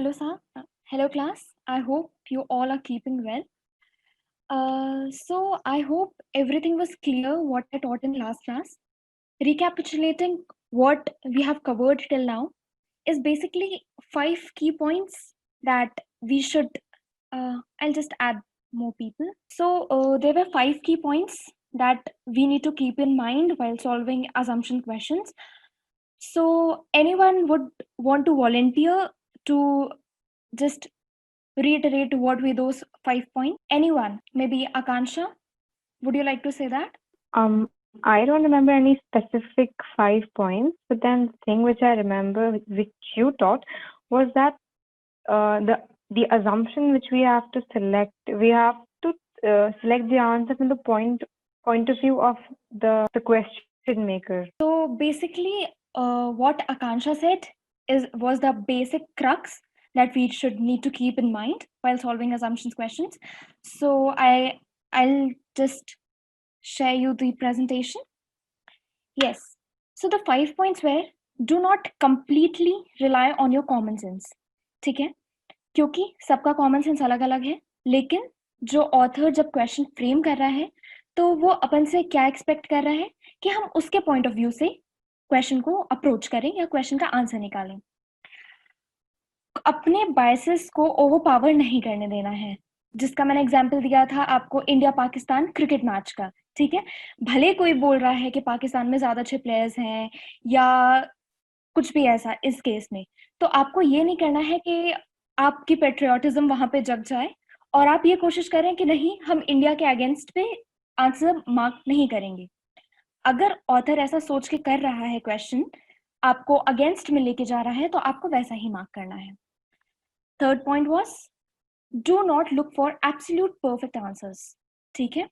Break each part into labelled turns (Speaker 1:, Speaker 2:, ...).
Speaker 1: Hello, sir. Hello, class. I hope you all are keeping well. So I hope everything was clear what I taught in last class. Recapitulating what we have covered till now is basically 5 key points that we should. I'll just add more people. So there were 5 key points that we need to keep in mind while solving assumption questions. So anyone would want to volunteer to just reiterate what were those 5 points? Anyone? Maybe Akansha? Would you like to say that?
Speaker 2: I don't remember any specific 5 points, but then the thing which I remember, which you taught, was that the assumption which we have to select, we have to select the answer from the point of view of the question maker.
Speaker 1: So basically, what Akansha said was the basic crux that we should need to keep in mind while solving assumptions questions. So I'll just share you the presentation. Yes. So the 5 points were, do not completely rely on your common sense. ठीक है, क्योंकि सबका common sense अलग अलग है, लेकिन जो author जब क्वेश्चन फ्रेम कर रहा है तो वो अपन से क्या एक्सपेक्ट कर रहा है कि हम उसके पॉइंट ऑफ व्यू से क्वेश्चन को अप्रोच करें या क्वेश्चन का आंसर निकालें. अपने बायसेस को ओवर पावर नहीं करने देना है, जिसका मैंने एग्जाम्पल दिया था आपको इंडिया पाकिस्तान क्रिकेट मैच का. ठीक है, भले कोई बोल रहा है कि पाकिस्तान में ज्यादा अच्छे प्लेयर्स हैं या कुछ भी ऐसा इस केस में, तो आपको ये नहीं करना है कि आपकी पेट्रियोटिज्म वहां पे जग जाए और आप ये कोशिश करें कि नहीं हम इंडिया के अगेंस्ट पे आंसर मार्क नहीं करेंगे. अगर ऑथर ऐसा सोच के कर रहा है क्वेश्चन, आपको अगेंस्ट में लेके जा रहा है, तो आपको वैसा ही मार्क करना है. Third point was, do not look for absolute perfect answers. ठीक है,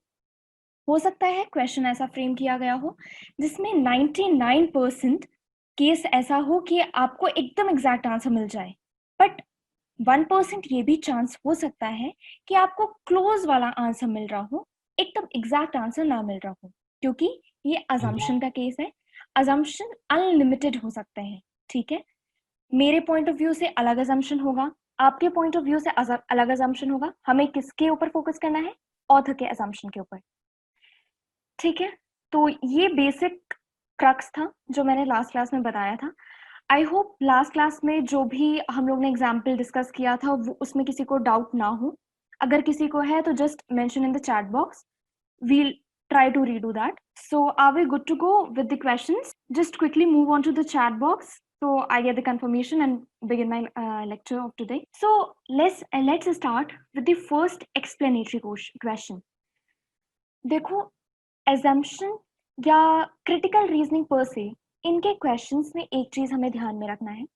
Speaker 1: हो सकता है क्वेश्चन ऐसा फ्रेम किया गया हो जिसमें 99% केस ऐसा हो कि आपको एकदम एग्जैक्ट आंसर मिल जाए, बट 1% ये भी चांस हो सकता है कि आपको क्लोज वाला आंसर मिल रहा हो, एकदम एग्जैक्ट आंसर ना मिल रहा हो, क्योंकि ये अजम्पशन का केस है. अजम्पशन अनलिमिटेड हो सकते हैं. ठीक है, मेरे पॉइंट ऑफ व्यू से अलग अजम्पशन होगा, आपके पॉइंट ऑफ व्यू से अलग अजम्पशन होगा. हमें किसके ऊपर फोकस करना है? ऑथर के अजम्पशन के ऊपर. ठीक है, तो ये बेसिक क्रक्स था जो मैंने लास्ट क्लास में बताया था. आई होप लास्ट क्लास में जो भी हम लोग ने एग्जाम्पल डिस्कस किया था वो उसमें किसी को डाउट ना हो. अगर किसी को है तो just mention in the chat box, we'll try to redo that. So are we good to go with the questions? Just quickly move on to the chat box so I get the confirmation and begin my lecture of today. So let's start with the first explanatory question. देखो, assumption या critical reasoning per se, इनके questions में एक चीज हमें ध्यान में रखना है.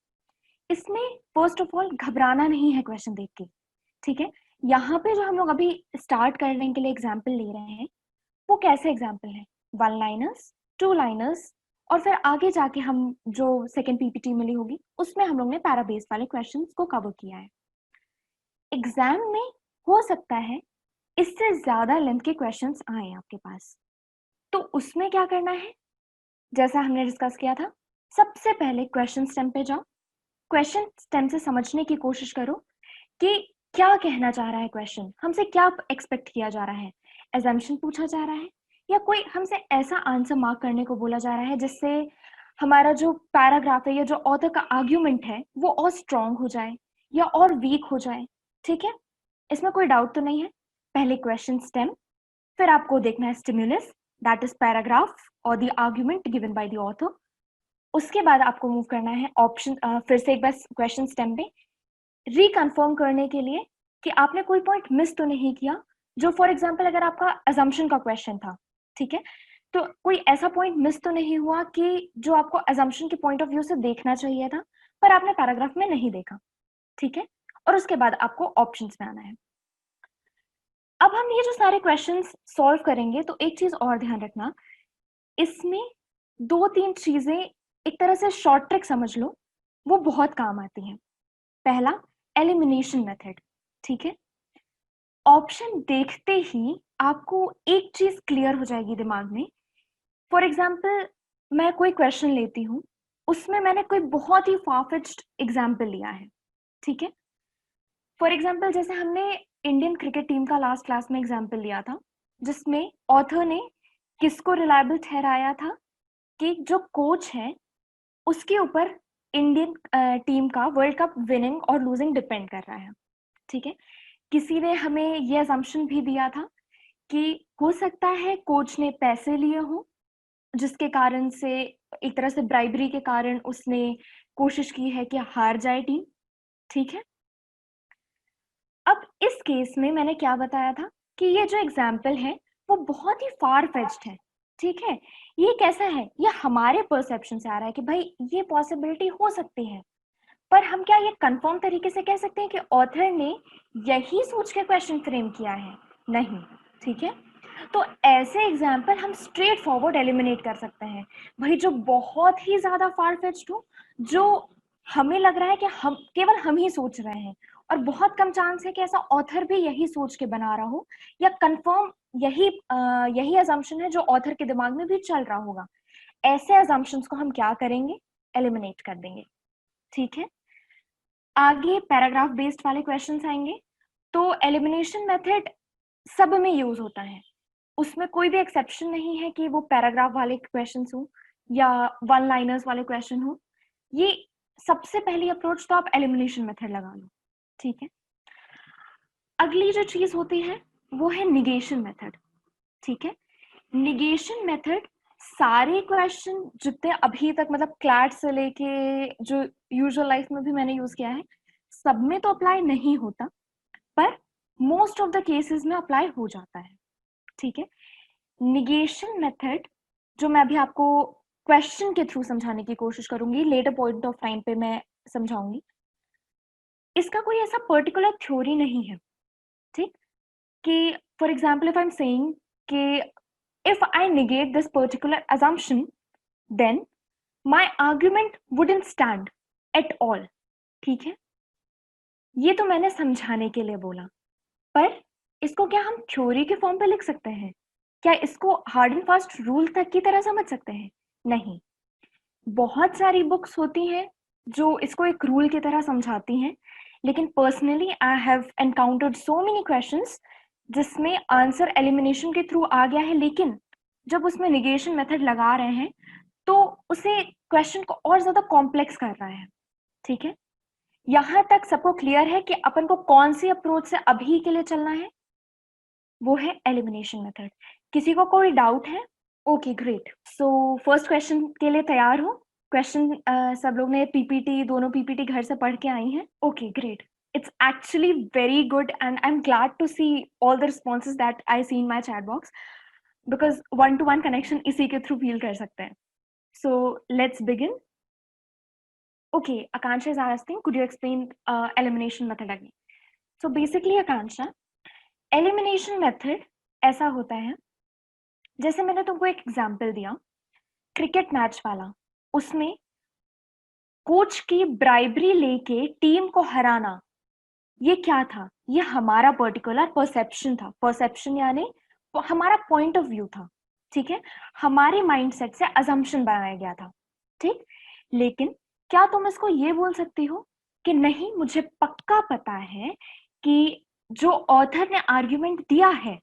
Speaker 1: इसमें फर्स्ट ऑफ ऑल घबराना नहीं है क्वेश्चन देख के. ठीक है, यहाँ पे जो हम लोग अभी स्टार्ट करने के लिए एग्जाम्पल ले रहे हैं वो कैसे एग्जाम्पल है? 1 लाइनर्स, 2 लाइनर्स, और फिर आगे जाके हम जो सेकेंड पीपीटी मिली होगी उसमें हम लोग ने पैरा बेस्ड वाले क्वेश्चंस को कवर किया है. एग्जाम में हो सकता है इससे ज्यादा लेंथ के क्वेश्चंस आए आपके पास, तो उसमें क्या करना है? जैसा हमने डिस्कस किया था, सबसे पहले क्वेश्चन स्टेम पे जाओ. क्वेश्चन स्टेम से समझने की कोशिश करो कि क्या कहना चाह रहा है क्वेश्चन, हमसे क्या एक्सपेक्ट किया जा रहा है. एजम्पशन पूछा जा रहा है या कोई हमसे ऐसा आंसर मार्क करने को बोला जा रहा है जिससे हमारा जो पैराग्राफ है या जो ऑथर का आर्ग्यूमेंट है वो और स्ट्रॉन्ग हो जाए या और वीक हो जाए. ठीक है, इसमें कोई डाउट तो नहीं है. पहले क्वेश्चन स्टेम, फिर आपको देखना है स्टिम्युलस, दैट इज पैराग्राफ और the argument given by the author. उसके बाद आपको मूव करना है ऑप्शन, फिर से एक बार क्वेश्चन स्टेम पे रिकन्फर्म करने के लिए कि आपने कोई पॉइंट मिस तो नहीं किया. जो फॉर एग्जाम्पल अगर आपका अजम्पशन का क्वेश्चन था, ठीक है, तो कोई ऐसा पॉइंट मिस तो नहीं हुआ कि जो आपको अजम्पशन के पॉइंट ऑफ व्यू से देखना चाहिए था पर आपने पैराग्राफ में नहीं देखा. ठीक है, और उसके बाद आपको ऑप्शंस में आना है. अब हम ये जो सारे क्वेश्चंस सॉल्व करेंगे तो एक चीज और ध्यान रखना, इसमें 2-3 चीजें एक तरह से शॉर्ट ट्रिक समझ लो, वो बहुत काम आती हैं. पहला, एलिमिनेशन मेथड. ठीक है, ऑप्शन देखते ही आपको एक चीज क्लियर हो जाएगी दिमाग में. फॉर एग्जाम्पल मैं कोई क्वेश्चन लेती हूँ, उसमें मैंने कोई बहुत ही फारफिच्ड एग्जाम्पल लिया है. ठीक है, फॉर एग्जाम्पल जैसे हमने इंडियन क्रिकेट टीम का लास्ट क्लास में एग्जाम्पल लिया था, जिसमें ऑथर ने किसको रिलायबल ठहराया था कि जो कोच है उसके ऊपर इंडियन टीम का वर्ल्ड कप विनिंग और लूजिंग डिपेंड कर रहा है। ठीक है, किसी ने हमें ये असम्पशन भी दिया था कि हो सकता है कोच ने पैसे लिए हों, जिसके कारण से एक तरह से ब्राइबरी के कारण उसने कोशिश की है कि हार जाए टीम। ठीक है, अब इस केस में मैंने क्या बताया था कि ये जो एग्जाम्पल है वो बहुत ही फार फेच्ड है। ठीक है, ये कैसा है, ये हमारे परसेप्शन से आ रहा है कि भाई ये पॉसिबिलिटी हो सकती है, पर हम क्या ये कंफर्म तरीके से कह सकते हैं कि ऑथर ने यही सोच के क्वेश्चन फ्रेम किया है? नहीं। ठीक है, तो ऐसे एग्जाम्पल हम स्ट्रेट फॉरवर्ड एलिमिनेट कर सकते हैं। भाई जो बहुत ही ज्यादा फार फेच्ड हो, जो हमें लग रहा है कि केवल हम ही सोच रहे हैं, और बहुत कम चांस है कि ऐसा ऑथर भी यही सोच के बना रहा हो, या कंफर्म यही असम्पशन है जो ऑथर के दिमाग में भी चल रहा होगा। ऐसे असम्पशंस को हम क्या करेंगे? एलिमिनेट कर देंगे। ठीक है, आगे पैराग्राफ बेस्ड वाले क्वेश्चंस आएंगे। तो एलिमिनेशन मेथड सब में यूज होता है, उसमें कोई भी एक्सेप्शन नहीं है कि वो पैराग्राफ वाले क्वेश्चंस हो या वन लाइनर्स वाले क्वेश्चन हो। ये सबसे पहली अप्रोच तो आप एलिमिनेशन मेथड लगा लो। ठीक है, अगली जो चीज होती है वो है निगेशन मेथड। ठीक है, निगेशन मेथड सारे क्वेश्चन जितने अभी तक मतलब क्लैट से लेके जो यूजुअल लाइफ में भी मैंने यूज किया है, सब में तो अप्लाई नहीं होता, पर मोस्ट ऑफ द केसेस में अप्लाई हो जाता है। ठीक है, निगेशन मेथड जो मैं अभी आपको क्वेश्चन के थ्रू समझाने की कोशिश करूंगी, लेटर पॉइंट ऑफ टाइम पे मैं समझाऊंगी, इसका कोई ऐसा पर्टिकुलर थ्योरी नहीं है। ठीक, कि for example if I am saying कि if I negate this particular assumption, then my argument wouldn't stand at all. ठीक है, ये तो मैंने समझाने के लिए बोला, पर इसको क्या हम थ्योरी के फॉर्म पे लिख सकते हैं? क्या इसको हार्ड एंड फास्ट रूल तक की तरह समझ सकते हैं? नहीं। बहुत सारी बुक्स होती हैं जो इसको एक रूल की तरह समझाती हैं, लेकिन personally I have encountered so many questions जिसमें आंसर एलिमिनेशन के थ्रू आ गया है, लेकिन जब उसमें निगेशन मेथड लगा रहे हैं तो उसे क्वेश्चन को और ज्यादा कॉम्प्लेक्स कर रहा है। ठीक है, यहां तक सबको क्लियर है कि अपन को कौन सी अप्रोच से अभी के लिए चलना है? वो है एलिमिनेशन मेथड। किसी को कोई डाउट है? Okay great, so first question के लिए तैयार हो? क्वेश्चन सब लोग ने पीपीटी, दोनों पीपीटी घर से पढ़ के आई हैं? Okay great, it's actually very good and I'm glad to see all the responses that I see in my chat box, because one to one connection इसी के थ्रू फील कर सकते हैं। So let's begin. Okay, Akansha is asking, could you explain elimination method again? So basically Akansha, elimination method ऐसा होता है, जैसे मैंने तुमको एक एग्जांपल दिया क्रिकेट मैच वाला, उसमें कोच की ब्राइबरी लेके टीम को हराना, ये क्या था? ये हमारा पर्टिकुलर परसेप्शन था। परसेप्शन यानी हमारा पॉइंट ऑफ व्यू था। ठीक है, हमारे माइंडसेट से अजम्पशन बनाया गया था। ठीक, लेकिन क्या तुम इसको ये बोल सकती हो कि नहीं, मुझे पक्का पता है कि जो ऑथर ने आर्ग्यूमेंट दिया है,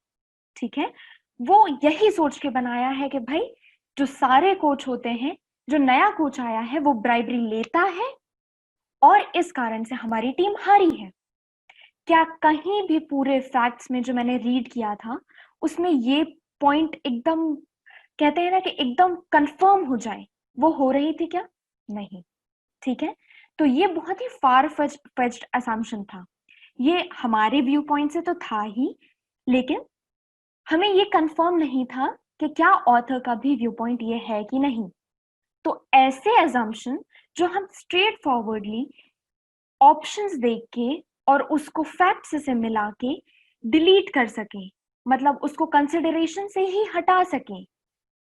Speaker 1: ठीक है, वो यही सोच के बनाया है कि भाई जो सारे कोच होते हैं, जो नया कोच आया है वो ब्राइबरी लेता है और इस कारण से हमारी टीम हारी है। क्या कहीं भी पूरे फैक्ट्स में जो मैंने रीड किया था उसमें ये पॉइंट एकदम, कहते हैं ना कि एकदम कंफर्म हो जाए, वो हो रही थी क्या? नहीं। ठीक है, तो ये बहुत ही फार फेच्ड असम्पशन था। ये हमारे व्यू पॉइंट से तो था ही, लेकिन हमें ये कंफर्म नहीं था कि क्या ऑथर का भी व्यू पॉइंट ये है कि नहीं। तो ऐसे असम्पशन जो हम स्ट्रेट फॉरवर्डली ऑप्शंस देख के और उसको फैक्ट्स से मिला के डिलीट कर सके, मतलब उसको कंसिडरेशन से ही हटा सके,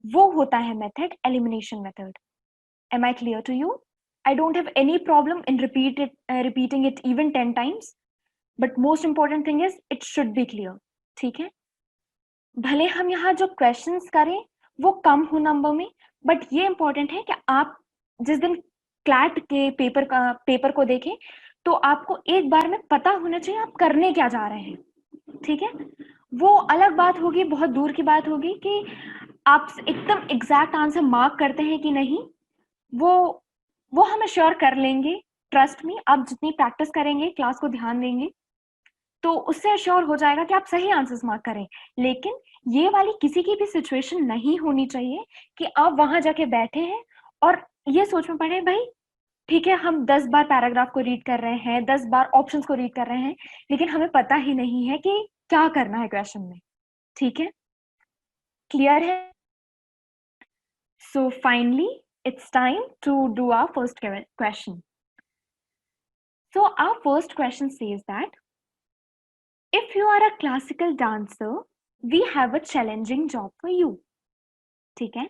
Speaker 1: वो होता है method elimination method. Am I clear to you? I don't have any problem in repeating it even 10 times, but most important thing is it should be clear. ठीक है, भले हम यहाँ जो क्वेश्चंस करें वो कम हो नंबर में, बट ये इंपॉर्टेंट है कि आप जिस दिन क्लैट के पेपर को देखें तो आपको एक बार में पता होना चाहिए आप करने क्या जा रहे हैं, ठीक है। वो अलग बात होगी, बहुत दूर की बात होगी कि आप एकदम एग्जैक्ट आंसर मार्क करते हैं कि नहीं, वो हम श्योर कर लेंगे, ट्रस्ट मी। आप जितनी प्रैक्टिस करेंगे, क्लास को ध्यान देंगे, तो उससे श्योर हो जाएगा कि आप सही आंसर्स मार्क करें। लेकिन ये वाली किसी की भी सिचुएशन नहीं होनी चाहिए कि आप वहां जाके बैठे हैं और ये सोच में पड़े, भाई ठीक है हम 10 बार पैराग्राफ को रीड कर रहे हैं, 10 बार ऑप्शंस को रीड कर रहे हैं, लेकिन हमें पता ही नहीं है कि क्या करना है क्वेश्चन में, ठीक है। क्लियर है? So finally, it's time to do our first question. So our first question says that if you are a classical dancer, we have a challenging job for you. ठीक है?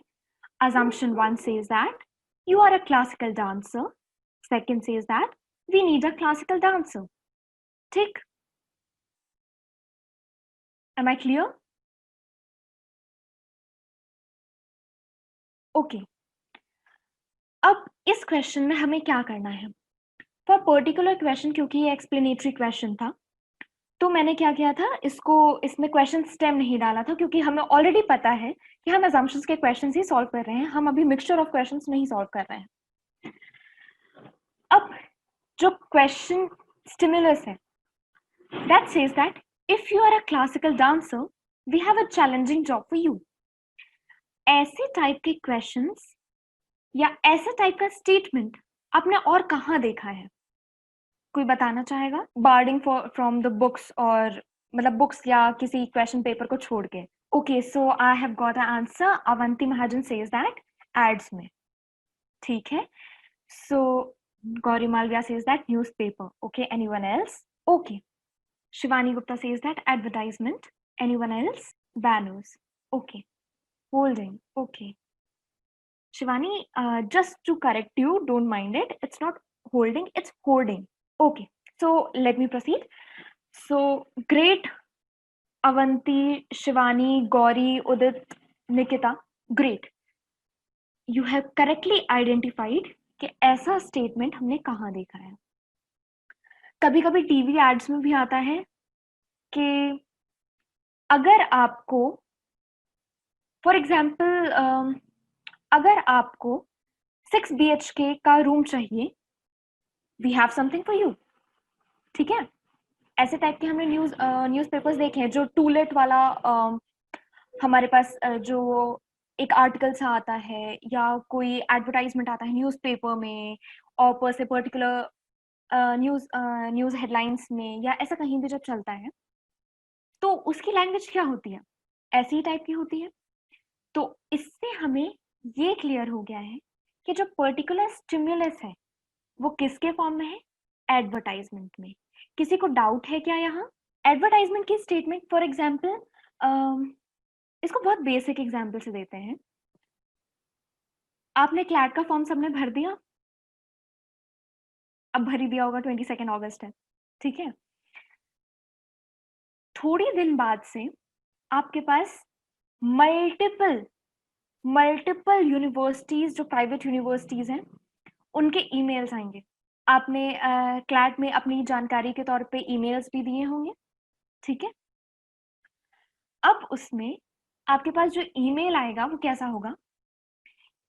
Speaker 1: Assumption 1 says that you are a classical dancer. Second says that we need a classical dancer. ठीक? Am I clear? Okay. अब इस question में हमें क्या करना है? फॉर पर्टिकुलर क्वेश्चन, क्योंकि ये एक्सप्लेनेटरी क्वेश्चन था, तो मैंने क्या किया था, इसमें क्वेश्चन स्टेम नहीं डाला था, क्योंकि हमें ऑलरेडी पता है कि हम assumptions के क्वेश्चंस ही सॉल्व कर रहे हैं, हम अभी मिक्सचर ऑफ क्वेश्चंस नहीं सॉल्व कर रहे हैं। अब जो क्वेश्चन स्टिमुलस है, that says that if you are a classical dancer, we have a challenging job for you. ऐसे टाइप के क्वेश्चंस या ऐसे टाइप का स्टेटमेंट आपने और कहाँ देखा है? कोई बताना चाहेगा? बार्डिंग फ्रॉम द बुक्स, और मतलब बुक्स या किसी क्वेश्चन पेपर को छोड़ के। Okay, so I have got a answer. Avanti Mahajan says that ads में, ठीक है। So Gauri Malviya says that newspaper. Okay, anyone else? Okay, Shivani Gupta says that advertisement. Anyone else? Banners. Okay, hoarding. Okay, Shivani, just to correct you, don't mind it. It's not holding, it's hoarding. Okay, so let me proceed. So great, Avanti, Shivani, Gauri, Udit, Nikita, great. You have correctly identified कि ऐसा statement हमने कहाँ देखा है। कभी कभी TV ads में भी आता है कि अगर आपको, फॉर एग्जाम्पल, अगर आपको 6 BHK का रूम चाहिए, we have something for you, ठीक है। ऐसे टाइप के हमने न्यूज़पेपर्स देखे हैं, जो टूलेट वाला हमारे पास जो एक आर्टिकल सा आता है या कोई एडवर्टाइजमेंट आता है न्यूज़पेपर में, और पर से पर्टिकुलर न्यूज़ हेडलाइंस में, या ऐसा कहीं भी जब चलता है, तो उसकी लैंग्वेज क्या होती है? ऐसी ही टाइप की होती है। तो इससे हमें ये क्लियर हो गया है कि जो पर्टिकुलर स्टिमुलस है वो किसके फॉर्म में है? एडवर्टाइजमेंट में। किसी को डाउट है क्या यहाँ? एडवर्टाइजमेंट की स्टेटमेंट, फॉर एग्जाम्पल, इसको बहुत बेसिक एग्जाम्पल से देते हैं। आपने क्लैट का फॉर्म सबने भर दिया? अब भर ही दिया होगा, 22 अगस्त है, ठीक है। थोड़ी दिन बाद से आपके पास मल्टीपल यूनिवर्सिटीज, जो प्राइवेट यूनिवर्सिटीज हैं, उनके ईमेल्स आएंगे। आपने क्लैट में अपनी जानकारी के तौर पे ईमेल्स भी दिए होंगे, ठीक है। अब उसमें आपके पास जो ईमेल आएगा वो कैसा होगा?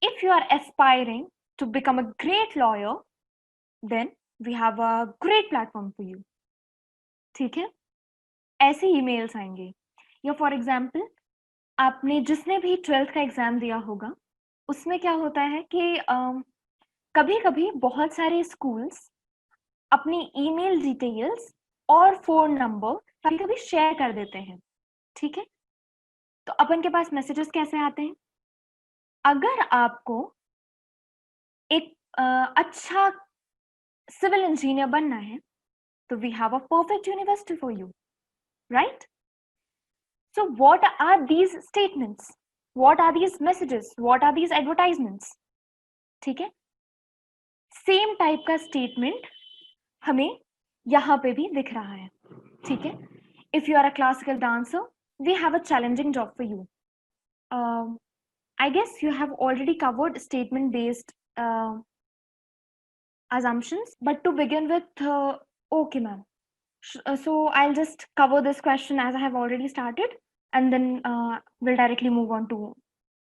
Speaker 1: If you are aspiring to become a great lawyer, then we have a great platform for you, ठीक है। ऐसे ईमेल्स आएंगे। या फॉर एग्जाम्पल, आपने जिसने भी 12th का एग्जाम दिया होगा, उसमें क्या होता है कि कभी कभी बहुत सारे स्कूल्स अपनी ईमेल डिटेल्स और फोन नंबर कभी कभी शेयर कर देते हैं, ठीक है। तो अपन के पास मैसेजेस कैसे आते हैं? अगर आपको एक अच्छा सिविल इंजीनियर बनना है, तो we have a perfect university for you, right? So what are these statements? What are these messages? What are these advertisements? ठीक है। सेम टाइप का स्टेटमेंट हमें यहाँ पे भी दिख रहा है, ठीक है। If you are a classical dancer, we have a challenging job for you. I guess you have already covered statement based assumptions. But to begin with, okay, ma'am. So I'll just cover this question as I have already started, and then we'll directly move on to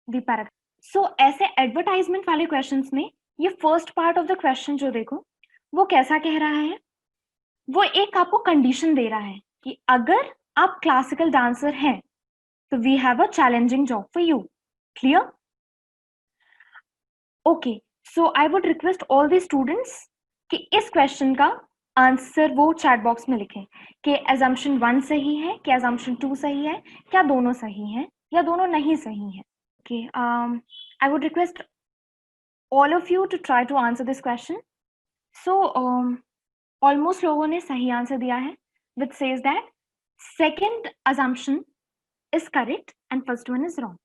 Speaker 1: the paragraph. So ऐसे advertisement वाले questions में ये first part of the question जो देखो वो कैसा कह रहा है, वो एक आपको कंडीशन दे रहा है कि अगर आप क्लासिकल डांसर हैं तो we have a challenging job for you. Clear? Okay, so I would request all the students कि इस क्वेश्चन का आंसर वो चैट बॉक्स में लिखें कि assumption 1 सही है, क्या assumption 2 सही है, क्या दोनों सही हैं या दोनों नहीं सही हैं. Okay, I would request all of you to try to answer this question. So almost लोगों ने सही आंसर दिया है, which says that second assumption is correct and first one is wrong.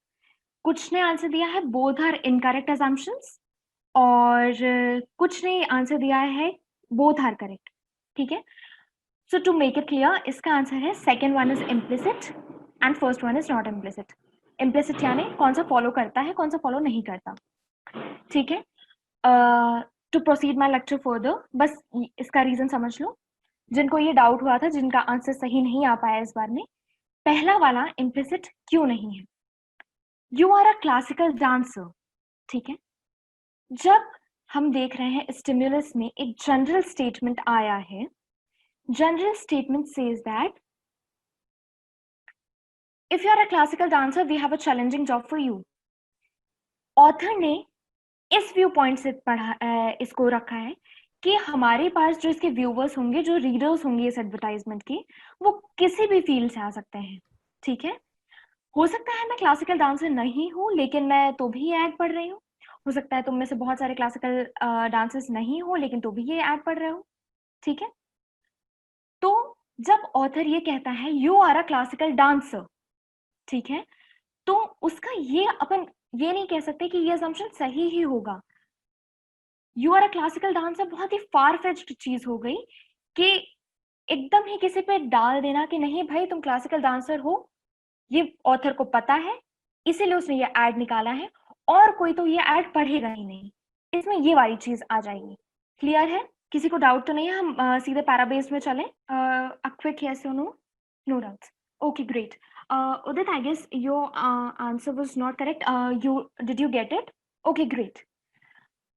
Speaker 1: कुछ ने आंसर दिया है both are incorrect assumptions और कुछ ने आंसर दिया है both are correct. ठीक है? So to make it clear, इसका आंसर है second one is implicit and first one is not implicit. Implicit यानी कौन सा follow करता है, कौन सा follow नहीं करता. ठीक है? To proceed my lecture further, बस इसका रीजन समझ लो. जिनको ये डाउट हुआ था, जिनका आंसर सही नहीं आ पाया इस बार में, पहला वाला implicit क्यों नहीं है. You are a classical dancer. ठीक है? जब हम देख रहे हैं स्टिमुलस में एक जनरल स्टेटमेंट आया है. General statement says that if you are a classical dancer we have a challenging job for you. Author ने इस व्यू पॉइंट से पढ़ा इसको रखा है कि हमारे पास जो इसके व्यूवर्स होंगे, जो रीडर्स होंगे इस एडवर्टाइजमेंट के, वो किसी भी फील्ड से आ सकते हैं. ठीक है? हो सकता है मैं क्लासिकल डांसर नहीं हूँ लेकिन मैं तो भी ये ऐड पढ़ रही हूँ. हो सकता है तुम में से बहुत सारे क्लासिकल डांसर्स नहीं हो लेकिन तो भी ये ऐड पढ़ रहे हो. ठीक है? तो जब ऑथर ये कहता है you are a classical dancer, ठीक है, तो उसका ये अपन ये नहीं कह सकते कि ये असम्पशन सही ही होगा. You are a classical dancer बहुत ही फार फेच्ड चीज हो गई कि एकदम ही किसी पे डाल देना कि नहीं भाई तुम क्लासिकल डांसर हो. ये ऑथर को पता है इसीलिए उसने ये ऐड निकाला है और कोई तो ये ऐड पढ़ेगा ही नहीं. इसमें ये वाली चीज आ जाएगी. क्लियर है? किसी को डाउट तो नहीं है? हम सीधे पैराबेस में चलें. A quick yes or no? No doubts. Okay, great. Udit, I guess your answer was not correct. Did you get it? Okay, great.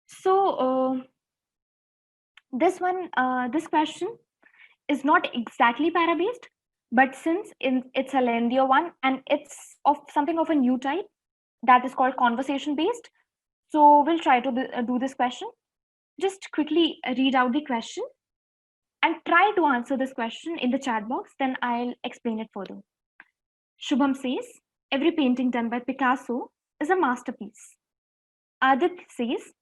Speaker 1: So this question is not exactly para-based, but since it's a lengthier one and it's of something of a new type that is called conversation based, so we'll try to do this question. Just quickly read out the question and try to answer this question in the chat box, then I'll explain it further. Shubham says, every painting done by Picasso is a masterpiece. Adit says,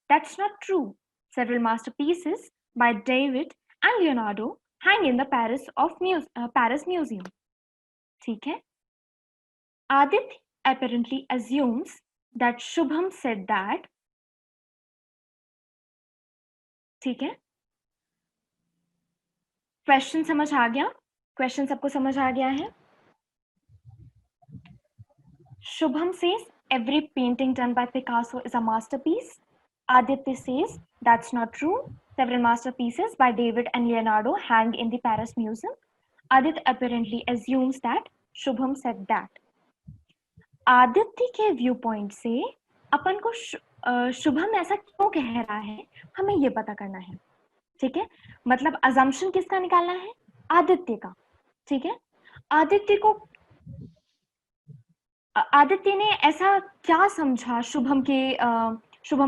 Speaker 1: that's not true. Several masterpieces by David and Leonardo hang in the Paris Museum. ठीक है? Adit apparently assumes that Shubham said that. ठीक है? Question समझ आ गया? Question सबको समझ आ गया है? Shubham says every painting done by Picasso is a masterpiece. Aditya says that's not true. Several masterpieces by David and Leonardo hang in the Paris Museum. Aditya apparently assumes that Shubham said that. Aditya के view point से अपन को शुभम ऐसा क्यों कह रहा है हमें ये पता करना है. ठीक है? मतलब assumption किसका निकालना है? आदित्य का. ठीक है? आदित्य ने ऐसा क्या समझा शुभम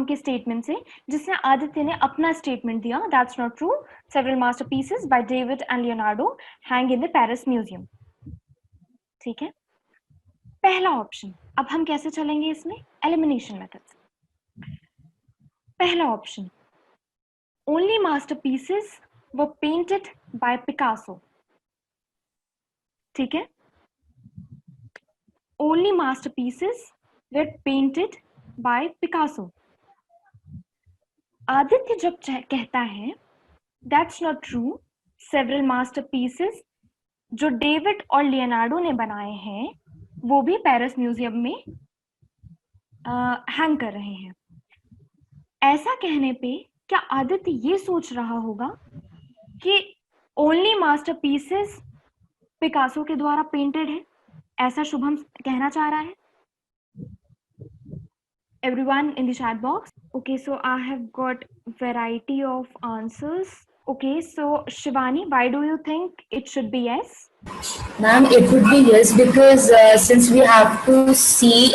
Speaker 1: के स्टेटमेंट से जिसने आदित्य ने अपना स्टेटमेंट दिया, that's not true. Several masterpieces by David and Leonardo hang in the Paris museum. ठीक है? पहला ऑप्शन. अब हम कैसे चलेंगे इसमें? Elimination methods. पहला option, only masterpieces were painted by Picasso. ठीक है? Only masterpieces were painted by Picasso. Aditya जब कहता है that's not true, several masterpieces जो डेविड और लियोनार्डो ने बनाए हैं वो भी पेरिस म्यूजियम में हैंग कर रहे हैं. ऐसा कहने पे क्या आदित्य ये सोच रहा होगा कि ओनली मास्टरपीसेस पिकासो के द्वारा पेंटेड है? ऐसा शुभम कहना चाह रहा है? Everyone in the chat box. Okay, so I have got variety of answers. Okay, so Shivani, why do you think it should be yes?
Speaker 3: Ma'am, it would be yes because since we have to see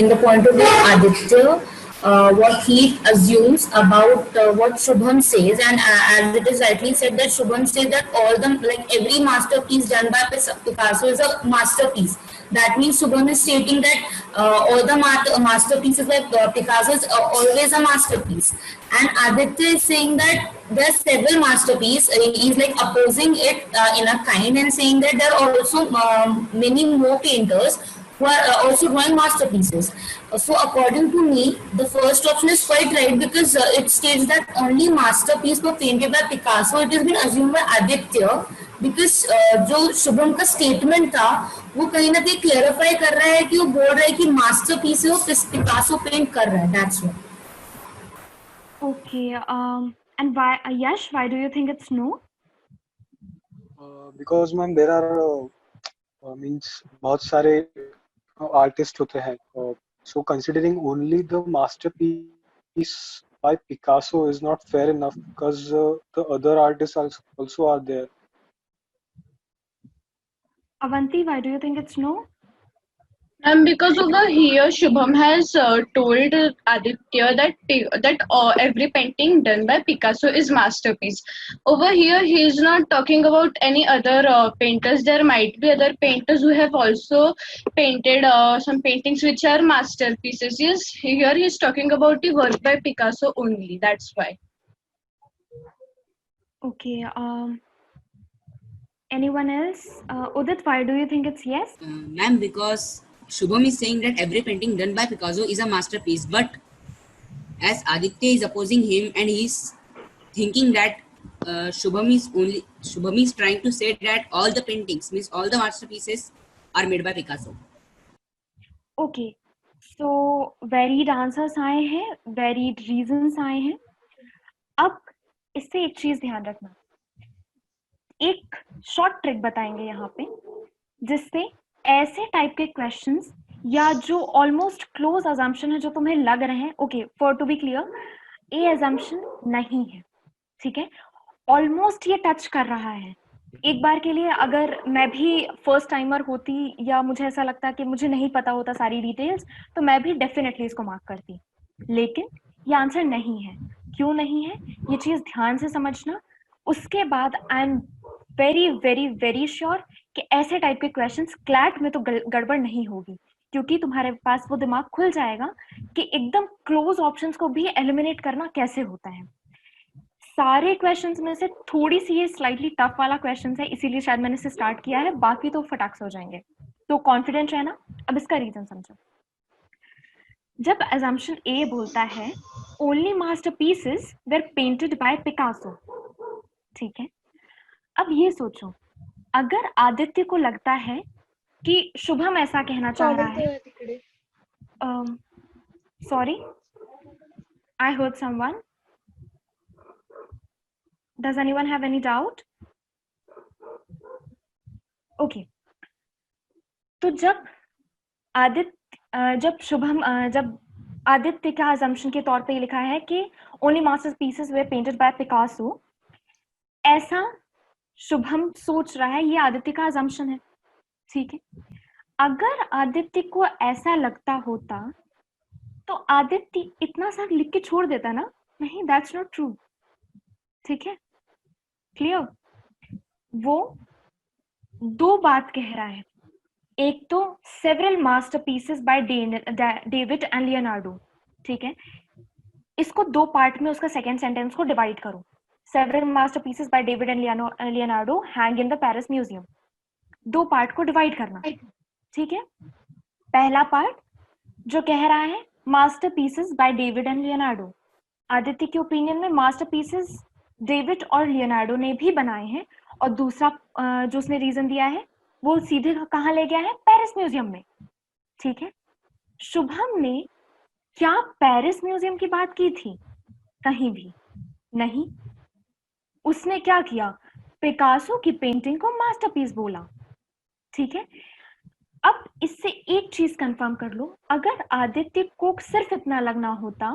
Speaker 3: in the point of view of Aditya, what he assumes about what Shubham says, and as it is rightly said that Shubham says that all the like every masterpiece done by Picasso is a masterpiece. That means Shubham is stating that all the masterpieces by Picasso is always a masterpiece, and Aditya is saying that there are several masterpieces. He's like opposing it in a kind and saying that there are also many more painters who are also drawing masterpieces. So according to me, the first option is quite right because it states that only masterpiece were painted by Picasso. It has been assumed by Aditya because जो शुभम का statement था वो कहीं ना कहीं clarify कर रहा है कि वो बोल रहा है कि मास्टरपीस है वो पिकासो पेंट कर रहा है. That's why.
Speaker 1: Okay, and why, Yash, why do you think it's no?
Speaker 4: Because ma'am there are means बहुत सारे आर्टिस्ट होते हैं. So considering only the masterpiece by Picasso is not fair enough because the other artists also are there.
Speaker 1: Avanti, why do you think it's no?
Speaker 5: And because over here, Shubham has told Aditya that every painting done by Picasso is masterpiece. Over here, he is not talking about any other painters. There might be other painters who have also painted some paintings which are masterpieces. Yes, here he is talking about the work by Picasso only. That's why.
Speaker 1: Okay, anyone else? Udit, why do you think it's yes?
Speaker 6: Ma'am, because Shubham is saying that every painting done by Picasso is a masterpiece, but as Aditya is opposing him and he's thinking that Shubham is trying to say that all the paintings, means all the masterpieces are made by Picasso.
Speaker 1: Okay, so varied answers आए हैं, varied reasons आए हैं. अब इससे एक चीज ध्यान रखना, एक शॉर्ट ट्रिक बताएंगे यहाँ पे जिससे ऐसे टाइप के क्वेश्चंस या जो ऑलमोस्ट क्लोज अजम्पशन है जो तुम्हें लग रहे हैं, okay, for to be clear, ये अजम्पशन नहीं है, ठीक है, ऑलमोस्ट ये टच कर रहा है. एक बार के लिए अगर मैं भी फर्स्ट टाइमर होती या मुझे ऐसा लगता कि मुझे नहीं पता होता सारी डिटेल्स, तो मैं भी डेफिनेटली इसको मार्क करती, लेकिन ये आंसर नहीं है. क्यों नहीं है ये चीज ध्यान से समझना. उसके बाद I am very very very sure कि ऐसे टाइप के क्वेश्चंस क्लैट में तो गड़बड़ नहीं होगी, क्योंकि तुम्हारे पास वो दिमाग खुल जाएगा कि एकदम क्लोज ऑप्शंस को भी एलिमिनेट करना कैसे होता है. सारे क्वेश्चंस में से थोड़ी सी ये स्लाइटली टफ वाला क्वेश्चन है, इसीलिए शायद मैंने इसे स्टार्ट किया है, बाकी तो फटाक से हो जाएंगे. तो कॉन्फिडेंट रहना. अब इसका रीजन समझो. जब assumption A बोलता है only masterpieces were painted by Picasso, ठीक है, अब ये सोचो अगर आदित्य को लगता है कि शुभम ऐसा कहना चाह रहा है. Sorry, I heard someone. Does anyone have any doubt? Okay. तो जब आदित्य का assumption के तौर पे लिखा है कि only masterpieces were painted by Picasso, ऐसा शुभम सोच रहा है, ये आदित्य का assumption है, ठीक है. अगर आदित्य को ऐसा लगता होता तो आदित्य इतना सा लिख के छोड़ देता ना. नहीं, that's not true, ठीक है, क्लियर. वो दो बात कह रहा है. एक तो several masterpieces by David and Leonardo, ठीक है, इसको दो पार्ट में उसका सेकंड सेंटेंस को डिवाइड करो. Several masterpieces by David and Leonardo hang in the Paris museum. दो पार्ट को डिवाइड करना, ठीक है. पहला पार्ट जो कह रहा है masterpieces by David and Leonardo, Aditya के ओपिनियन में मास्टरपीसेस डेविड और लियोनार्डो ने भी बनाए हैं, और दूसरा जो उसने रीजन दिया है वो सीधे कहाँ ले गया है, पेरिस म्यूजियम में, ठीक है. शुभम ने क्या पेरिस म्यूजियम की बात की थी? कहीं भी. नहीं, उसने क्या किया, पिकासो की पेंटिंग को मास्टरपीस बोला। ठीक है, अब इससे एक चीज कंफर्म कर लो, अगर आदित्य को सिर्फ इतना लगना होता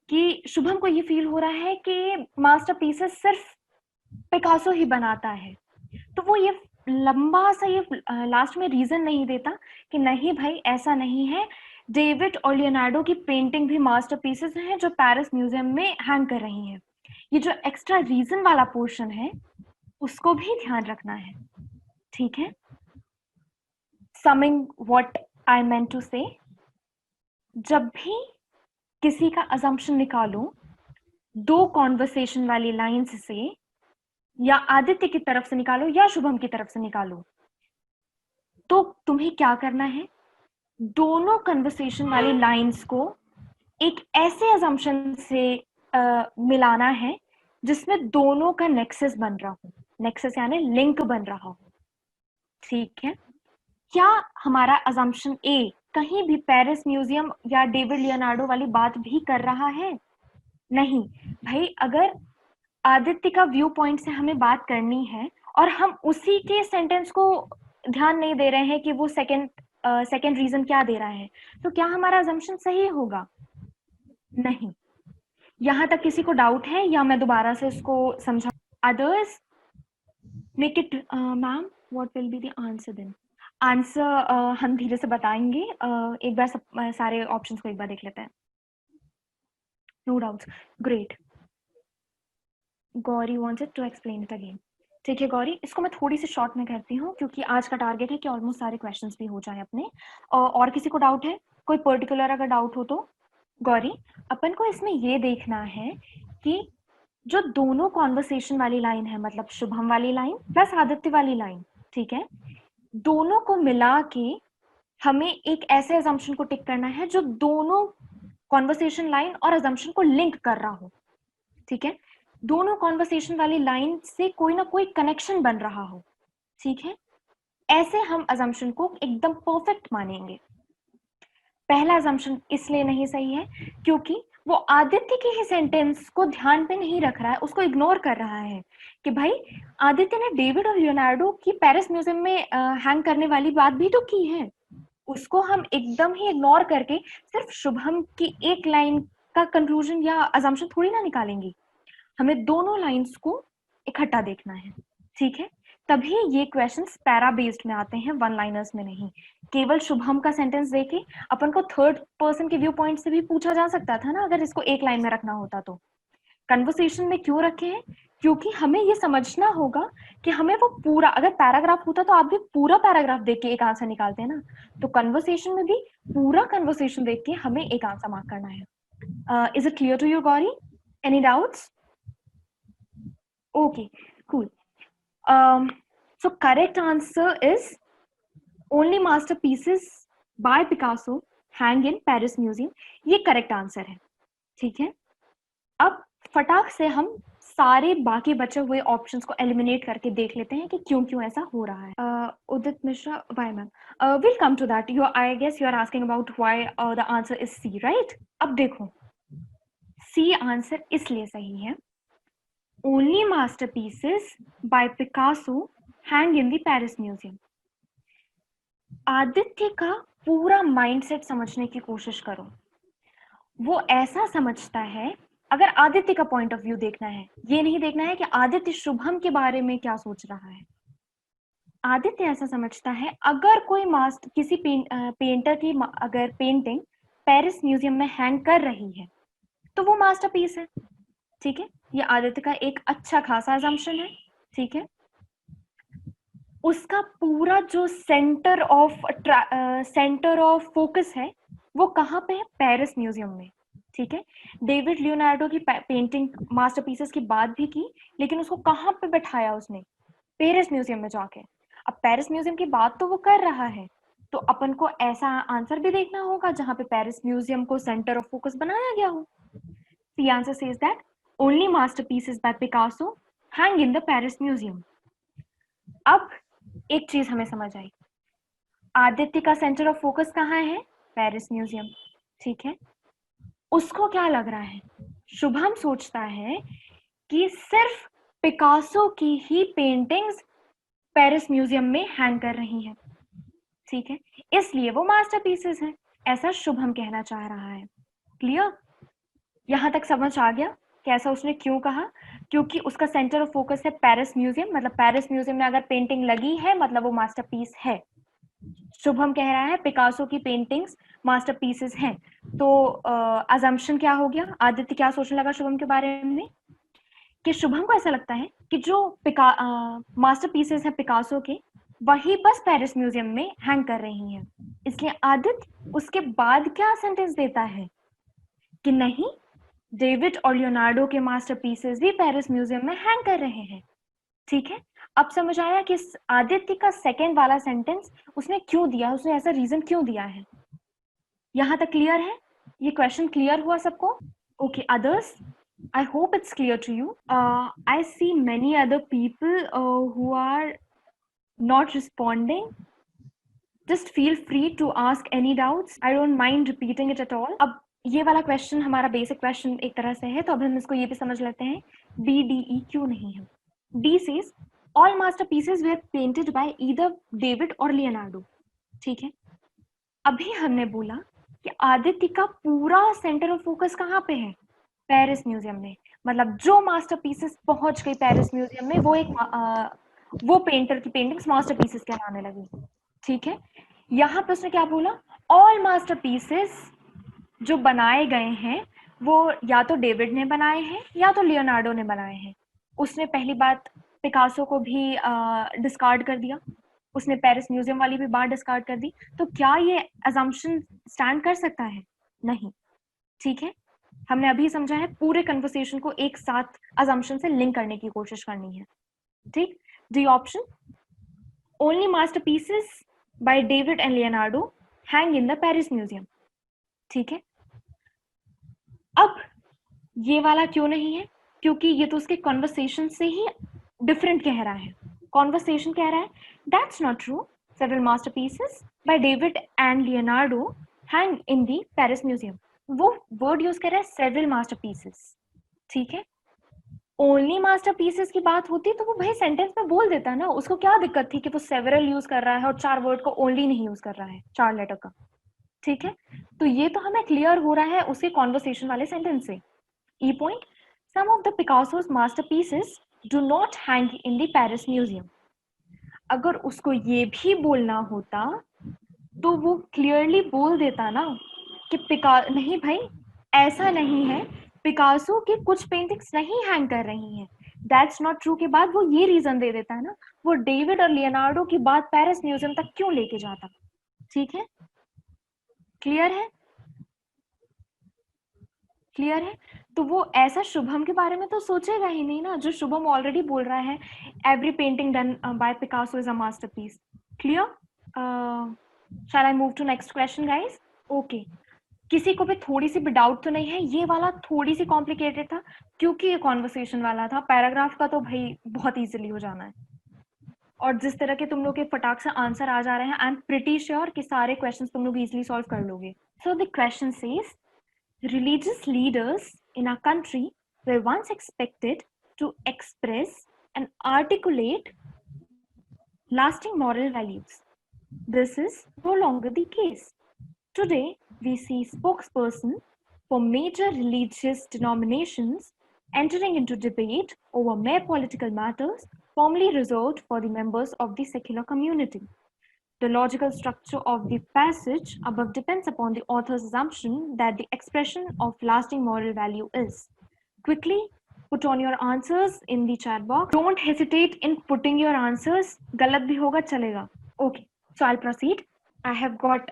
Speaker 1: कि शुभम को ये फील हो रहा है कि मास्टरपीसेस सिर्फ पिकासो ही बनाता है, तो वो ये लंबा सा ये लास्ट में रीजन नहीं देता कि नहीं भाई ऐसा नहीं है, डेविड और लियोनार्डो की पेंटिंग भी मास्टरपीसेस हैं जो पेरिस म्यूजियम में हैंग कर रही हैं। ये जो एक्स्ट्रा रीजन वाला पोर्शन है उसको भी ध्यान रखना है। ठीक है, something what I meant to say, जब भी किसी का अजम्पशन निकालो दो कॉन्वर्सेशन वाली लाइंस से, या आदित्य की तरफ से निकालो या शुभम की तरफ से निकालो, तो तुम्हें क्या करना है, दोनों कन्वर्सेशन वाली लाइंस को एक ऐसे अजम्पशन से मिलाना है जिसमें दोनों का नेक्सस बन रहा हो, नेक्सस यानी लिंक बन रहा हो। ठीक है, क्या हमारा अजम्पशन ए कहीं भी पेरिस म्यूजियम या डेविड लियोनार्डो वाली बात भी कर रहा है? नहीं भाई, अगर आदित्य का व्यू पॉइंट से हमें बात करनी है और हम उसी के सेंटेंस को ध्यान नहीं दे रहे हैं कि वो सेकंड रीजन क्या दे रहा है, तो क्या हमारा अजम्पशन सही होगा? नहीं। यहां तक किसी को डाउट है या मैं दोबारा से इसको समझा? Others make it ma'am, what will be the answer then? Answer हम धीरे से बताएंगे, एक बार सारे ऑप्शंस को एक बार देख लेते हैं। No doubts, great. Gauri wants it to explain it again. ठीक है गौरी, इसको मैं थोड़ी सी शॉर्ट में करती हूँ क्योंकि आज का टारगेट है कि ऑलमोस्ट सारे क्वेश्चंस भी हो जाए अपने। और किसी को डाउट है, कोई पर्टिकुलर अगर डाउट हो तो? गौरी, अपन को इसमें ये देखना है कि जो दोनों कॉन्वर्सेशन वाली लाइन है, मतलब शुभम वाली लाइन प्लस आदित्य वाली लाइन, ठीक है, दोनों को मिला के हमें एक ऐसे अजम्पशन को टिक करना है जो दोनों कॉन्वर्सेशन लाइन और अजम्पशन को लिंक कर रहा हो। ठीक है, दोनों कॉन्वर्सेशन वाली लाइन से कोई ना कोई कनेक्शन बन रहा हो। ठीक है, ऐसे हम अजम्पशन को एकदम परफेक्ट मानेंगे। पहला अजम्पशन इसलिए नहीं सही है क्योंकि वो आदित्य के ही सेंटेंस को ध्यान पे नहीं रख रहा है, उसको इग्नोर कर रहा है कि भाई आदित्य ने डेविड और लियोनार्डो की पेरिस म्यूजियम में हैंग करने वाली बात भी तो की है। उसको हम एकदम ही इग्नोर करके सिर्फ शुभम की एक लाइन का कंक्लूजन या अजम्पशन थोड़ी ना निकालेंगे, हमें दोनों लाइंस को इकट्ठा देखना है। ठीक है, तभी ये क्वेश्चंस पैरा बेस्ड में आते हैं, वन लाइनर्स में नहीं। केवल शुभम का सेंटेंस देके अपन को थर्ड पर्सन के व्यू पॉइंट से भी पूछा जा सकता था ना, अगर इसको एक लाइन में रखना होता तो। कन्वर्सेशन में क्यों रखे हैं? क्योंकि हमें ये समझना होगा कि हमें वो पूरा, अगर पैराग्राफ होता तो आप भी पूरा पैराग्राफ देख के एक आंसर निकालते हैं ना, तो कन्वर्सेशन में भी पूरा कन्वर्सेशन देख के हमें एक आंसर मार्क करना है। Is it clear to you Gauri? Any doubts? Okay, cool. So correct answer is only masterpieces by Picasso hang in Paris Museum. ये correct answer है। ठीक है, अब फटाक से हम सारे बाकी बचे हुए ऑप्शंस को एलिमिनेट करके देख लेते हैं कि क्यों क्यों ऐसा हो रहा है। Udit Mishra, why ma'am? We'll come to that. I guess you are asking about why the answer is C, right? अब देखो, C आंसर इसलिए सही है, only masterpieces by Picasso hang in the Paris Museum. Aditya का पूरा माइंडसेट समझने की कोशिश करो। वो ऐसा समझता है, अगर आदित्य का पॉइंट ऑफ व्यू देखना है, ये नहीं देखना है कि आदित्य शुभम के बारे में क्या सोच रहा है। आदित्य ऐसा समझता है, अगर कोई किसी पेंटर की अगर पेंटिंग पेरिस म्यूजियम में हैंग कर रही है तो वो मास्टरपीस है। ठीक है, ये आदित्य का एक अच्छा खासा अजम्पशन है। ठीक है, उसका पूरा जो सेंटर ऑफ फोकस है वो कहाँ पे है? पेरिस म्यूजियम में। ठीक है, डेविड लियोनार्डो की पेंटिंग मास्टरपीसेस की बात भी की, लेकिन उसको कहाँ पे बैठाया उसने? पेरिस म्यूजियम में जाके। अब पेरिस म्यूजियम की बात तो वो कर रहा है, तो अपन को ऐसा आंसर भी देखना होगा जहां पे पेरिस म्यूजियम को सेंटर ऑफ फोकस बनाया गया हो। The answer says that only masterpieces by Picasso hang in the Paris Museum. अब एक चीज हमें समझ आई, आदित्य का सेंटर ऑफ फोकस कहाँ है? Paris museum. ठीक है, उसको क्या लग रहा है? शुभम सोचता है कि सिर्फ पिकासो की ही पेंटिंग्स पेरिस म्यूजियम में हैंग कर रही हैं, ठीक है, इसलिए वो मास्टरपीसेस हैं, ऐसा शुभम कहना चाह रहा है। क्लियर? यहां तक समझ आ गया कैसा उसने क्यों कहा? क्योंकि उसका सेंटर ऑफ फोकस है पेरिस म्यूजियम, मतलब पेरिस म्यूजियम में अगर पेंटिंग लगी है मतलब वो मास्टरपीस है। शुभम कह रहा है पिकासो की पेंटिंग्स मास्टरपीसेस हैं, तो अजम्पशन क्या हो गया? आदित्य क्या सोचने लगा शुभम के बारे में कि शुभम को ऐसा लगता है कि जो मास्टरपीसेस हैं पिकासो के, वही बस पेरिस म्यूजियम में हैंग कर रही हैं। इसलिए आदित्य उसके बाद क्या सेंटेंस देता है कि नहीं, डेविड और लियोनार्डो के मास्टरपीसेस भी पेरिस म्यूजियम में हैंग कर रहे हैं। ठीक है, अब समझ आया कि आदित्य का सेकंड वाला सेंटेंस उसने क्यों दिया, उसने ऐसा रीजन क्यों दिया है। यहां तक क्लियर है? ये क्वेश्चन क्लियर हुआ सबको? Okay, others, I hope it's clear to you. I see many other people who are not responding. Just feel free to ask any doubts. I don't mind repeating it at all. अब ये वाला question हमारा basic question एक तरह से है, तो अब हम इसको ये भी समझ लेते हैं B D E क्यों नहीं है। D says all masterpieces were painted by either David or Leonardo. ठीक है, अभी हमने बोला कि आदित्य का पूरा सेंटर ऑफ फोकस कहाँ पे है? पेरिस म्यूजियम में। मतलब जो मास्टरपीसेस पहुंच गई पेरिस म्यूजियम में वो पेंटर की पेंटिंग्स मास्टरपीसेस कहलाने लगी। ठीक है, यहाँ पे उसने क्या बोला? ऑल मास्टरपीसेस जो बनाए गए हैं वो या तो डेविड ने बनाए हैं या तो लियोनार्डो ने बनाए हैं। उसने पहली बात पिकासो को भी डिस्कार्ड कर दिया, उसने पेरिस म्यूजियम वाली भी बात डिस्कार्ड कर दी। तो क्या ये अजम्पशन स्टैंड कर सकता है? नहीं। ठीक है, हमने अभी समझा है, पूरे कन्वर्सेशन को एक साथ अजम्पशन से लिंक करने की कोशिश करनी है। ठीक, D option, only masterpieces by David and Leonardo hang in the Paris museum. ठीक है, अब ये वाला क्यों नहीं है? क्योंकि ये तो उसके कन्वर्सेशन से ही डिफरेंट कह रहा है। कॉन्वर्सेशन कह रहा है that's not true, several masterpieces by David and Leonardo hang in the Paris museum. वो वर्ड यूज कर रहा है सेवरल मास्टरपीसेस। ठीक है, ओनली मास्टरपीसेस की बात होती तो वो भाई सेंटेंस में बोल देता ना, उसको क्या दिक्कत थी कि वो सेवरल यूज कर रहा है और 4 वर्ड को ओनली नहीं यूज कर रहा है, 4 लेटर का। ठीक है, तो ये तो हमें क्लियर हो रहा है उसके कॉन्वर्सेशन वाले सेंटेंस से। E point, some of the Picasso's masterpieces do not hang in the Paris museum. अगर उसको ये भी बोलना होता तो वो क्लियरली बोल देता ना कि नहीं भाई, ऐसा नहीं है, पिकासो की कुछ पेंटिंग्स नहीं हैंग कर रही हैं, दैट्स नॉट ट्रू के बाद वो ये रीजन दे देता है ना, वो डेविड और लियोनार्डो की बात पेरिस म्यूजियम तक क्यों लेके जाता। ठीक है, क्लियर है? क्लियर है? तो वो ऐसा शुभम के बारे में तो सोचेगा ही नहीं ना, जो शुभम ऑलरेडी बोल रहा है every painting done by Picasso is a masterpiece. Clear? Shall I move to next question guys? Okay, किसी को भी थोड़ी सी भी डाउट तो नहीं है? ये वाला थोड़ी सी कॉम्प्लिकेटेड था क्योंकि ये कॉन्वर्सेशन वाला था, पैराग्राफ का तो भाई बहुत इजीली हो जाना है। और जिस तरह के तुम लोग के फटाक से आंसर आ जा रहे हैं, आई एम प्रिटी श्योर कि सारे क्वेश्चंस तुम लोग इजीली सॉल्व कर लोगे। So the question says, religious leaders in our country were once expected to express and articulate lasting moral values. This is no longer the case. Today, we see spokespersons for major religious denominations entering into debate over mere political matters formerly reserved for the members of the secular community. The logical structure of the passage above depends upon the author's assumption that the expression of lasting moral value is. Quickly put on your answers in the chat box. Don't hesitate in putting your answers. गलत भी होगा चलेगा. Okay, so I'll proceed. I have got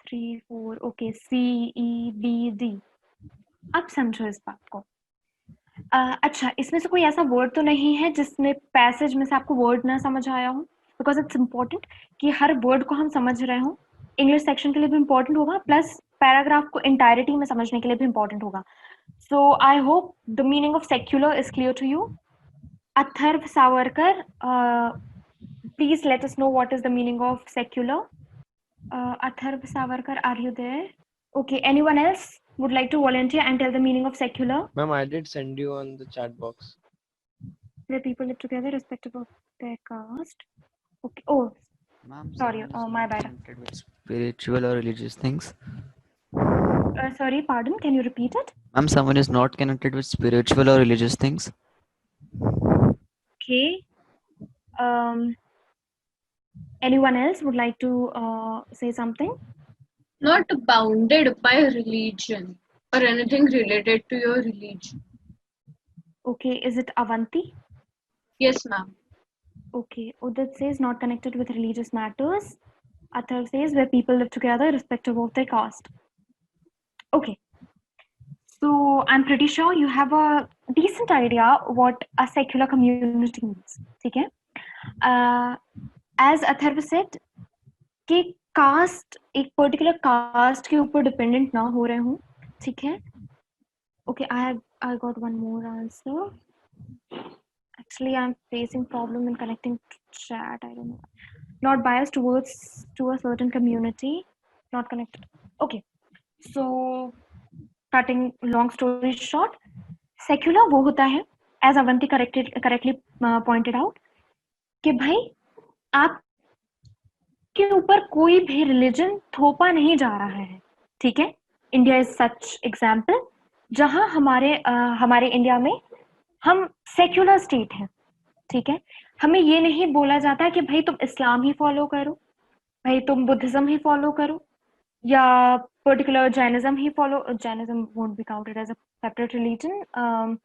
Speaker 1: 3, 4, okay, C, E, B, D. अब समझो इस बात को। अच्छा, इसमें से कोई ऐसा वर्ड तो नहीं है जिसमें पैसेज में से आपको वर्ड ना समझ आया हो, बिकॉज इट्स इम्पोर्टेंट कि हर वर्ड को हम समझ रहे हो। इंग्लिश सेक्शन के लिए भी इम्पोर्टेंट होगा, प्लस पैराग्राफ को इंटायरिटी में समझने के लिए भी इम्पोर्टेंट होगा। So I hope the meaning of secular is clear to you. Atharva Savarkar, please let us know what is the meaning of secular. Atharva Savarkar, are you there? Okay, anyone else? would like to volunteer and tell the meaning of secular?
Speaker 7: Ma'am, I did send you on the chat box.
Speaker 1: Where people live together irrespective of their caste. Okay. Oh,
Speaker 8: Ma'am,
Speaker 1: sorry.
Speaker 8: someone is
Speaker 1: Oh, my
Speaker 8: not
Speaker 1: bad.
Speaker 8: connected with spiritual or religious things.
Speaker 1: Sorry, pardon. Can you repeat it?
Speaker 8: Ma'am, someone is not connected with spiritual or religious things.
Speaker 1: Okay. Anyone else would like to say something?
Speaker 5: Not bounded by religion or anything related to your religion.
Speaker 1: Okay. Is it Avanti?
Speaker 5: Yes, ma'am.
Speaker 1: Okay. Udit says not connected with religious matters. Athar says where people live together irrespective of their caste. Okay. So I'm pretty sure you have a decent idea what a secular community means. ठीक है? As Atharva said, कि caste एक particular caste के ऊपर dependent ना हो रहे हूँ, ठीक है? Okay, I got one more answer. Actually, I'm facing problem in connecting to chat. I don't know. Not biased to a certain community. Not connected. Okay. So, cutting long story short, secular वो होता है, as Avanti correctly pointed out, कि भाई आप के ऊपर कोई भी रिलीजन थोपा नहीं जा रहा है, ठीक है? इंडिया इज सच एग्जाम्पल जहां हमारे इंडिया में हम सेक्युलर स्टेट हैं, ठीक है? हमें ये नहीं बोला जाता कि भाई तुम इस्लाम ही फॉलो करो, भाई तुम बुद्धिज्म ही फॉलो करो, या पर्टिकुलर जैनिज्म ही follow, Jainism won't be counted as a separate religion,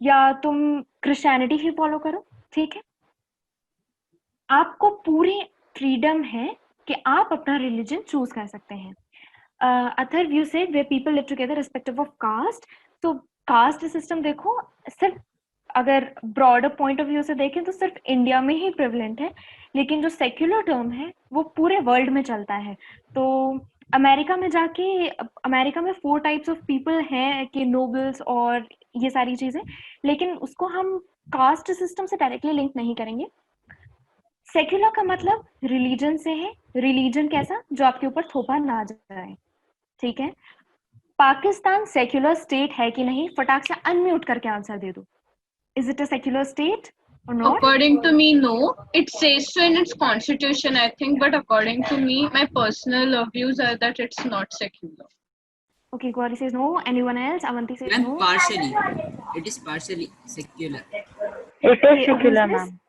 Speaker 1: या तुम क्रिश्चियनिटी ही फॉलो करो, ठीक है? आपको पूरी फ्रीडम है कि आप अपना रिलीजन चूज कर सकते हैं. अथर व्यू से way people live together respective of caste. तो कास्ट सिस्टम देखो, सिर्फ अगर ब्रॉडर पॉइंट ऑफ व्यू से देखें तो सिर्फ इंडिया में ही प्रेवलेंट है, लेकिन जो सेक्युलर टर्म है वो पूरे वर्ल्ड में चलता है. तो अमेरिका में जाके, अमेरिका में 4 टाइप्स ऑफ पीपल हैं कि नोबल्स और ये सारी चीजें, लेकिन उसको हम कास्ट सिस्टम से डायरेक्टली लिंक नहीं करेंगे. सेक्युलर का मतलब रिलीजन से है. रिलीजन कैसा? जो आपके ऊपर थोपा ना जाए, ठीक है? पाकिस्तान सेक्युलर स्टेट है कि नहीं? फटाक से अनम्यूट करके आंसर दे दो. Is it a secular state or not?
Speaker 5: According to me, no. It says so in its constitution, I think, but according to me, my personal views are that it's not secular.
Speaker 1: Okay, Gauri says no. Anyone else? Avanti says
Speaker 6: Ma'am,
Speaker 1: no.
Speaker 6: partially. It is partially secular.
Speaker 2: It is
Speaker 1: Okay,
Speaker 2: secular,
Speaker 1: who's this?
Speaker 2: ma'am.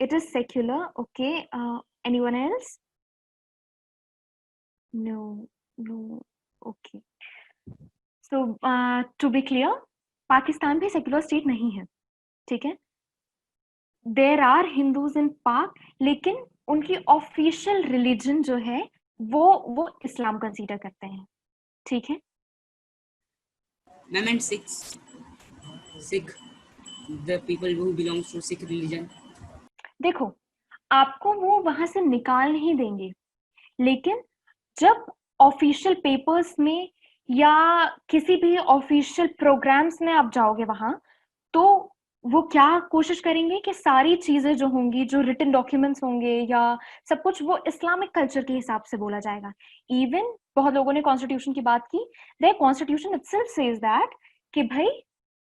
Speaker 1: It is secular. Okay. Anyone else? No. Okay. So to be clear, Pakistan भी secular state नहीं है, ठीक है? There are Hindus इन पाक, लेकिन उनकी official religion जो है वो इस्लाम कंसीडर करते हैं, ठीक है?
Speaker 6: Ma'am, and Sikh, the people who belongs to Sikh religion.
Speaker 1: देखो, आपको वो वहां से निकाल नहीं देंगे, लेकिन जब ऑफिशियल पेपर्स में या किसी भी ऑफिशियल प्रोग्राम्स में आप जाओगे वहां, तो वो क्या कोशिश करेंगे कि सारी चीजें जो होंगी, जो रिटन डॉक्यूमेंट्स होंगे या सब कुछ, वो इस्लामिक कल्चर के हिसाब से बोला जाएगा. इवन बहुत लोगों ने कॉन्स्टिट्यूशन की बात की. There constitution itself says that कि भाई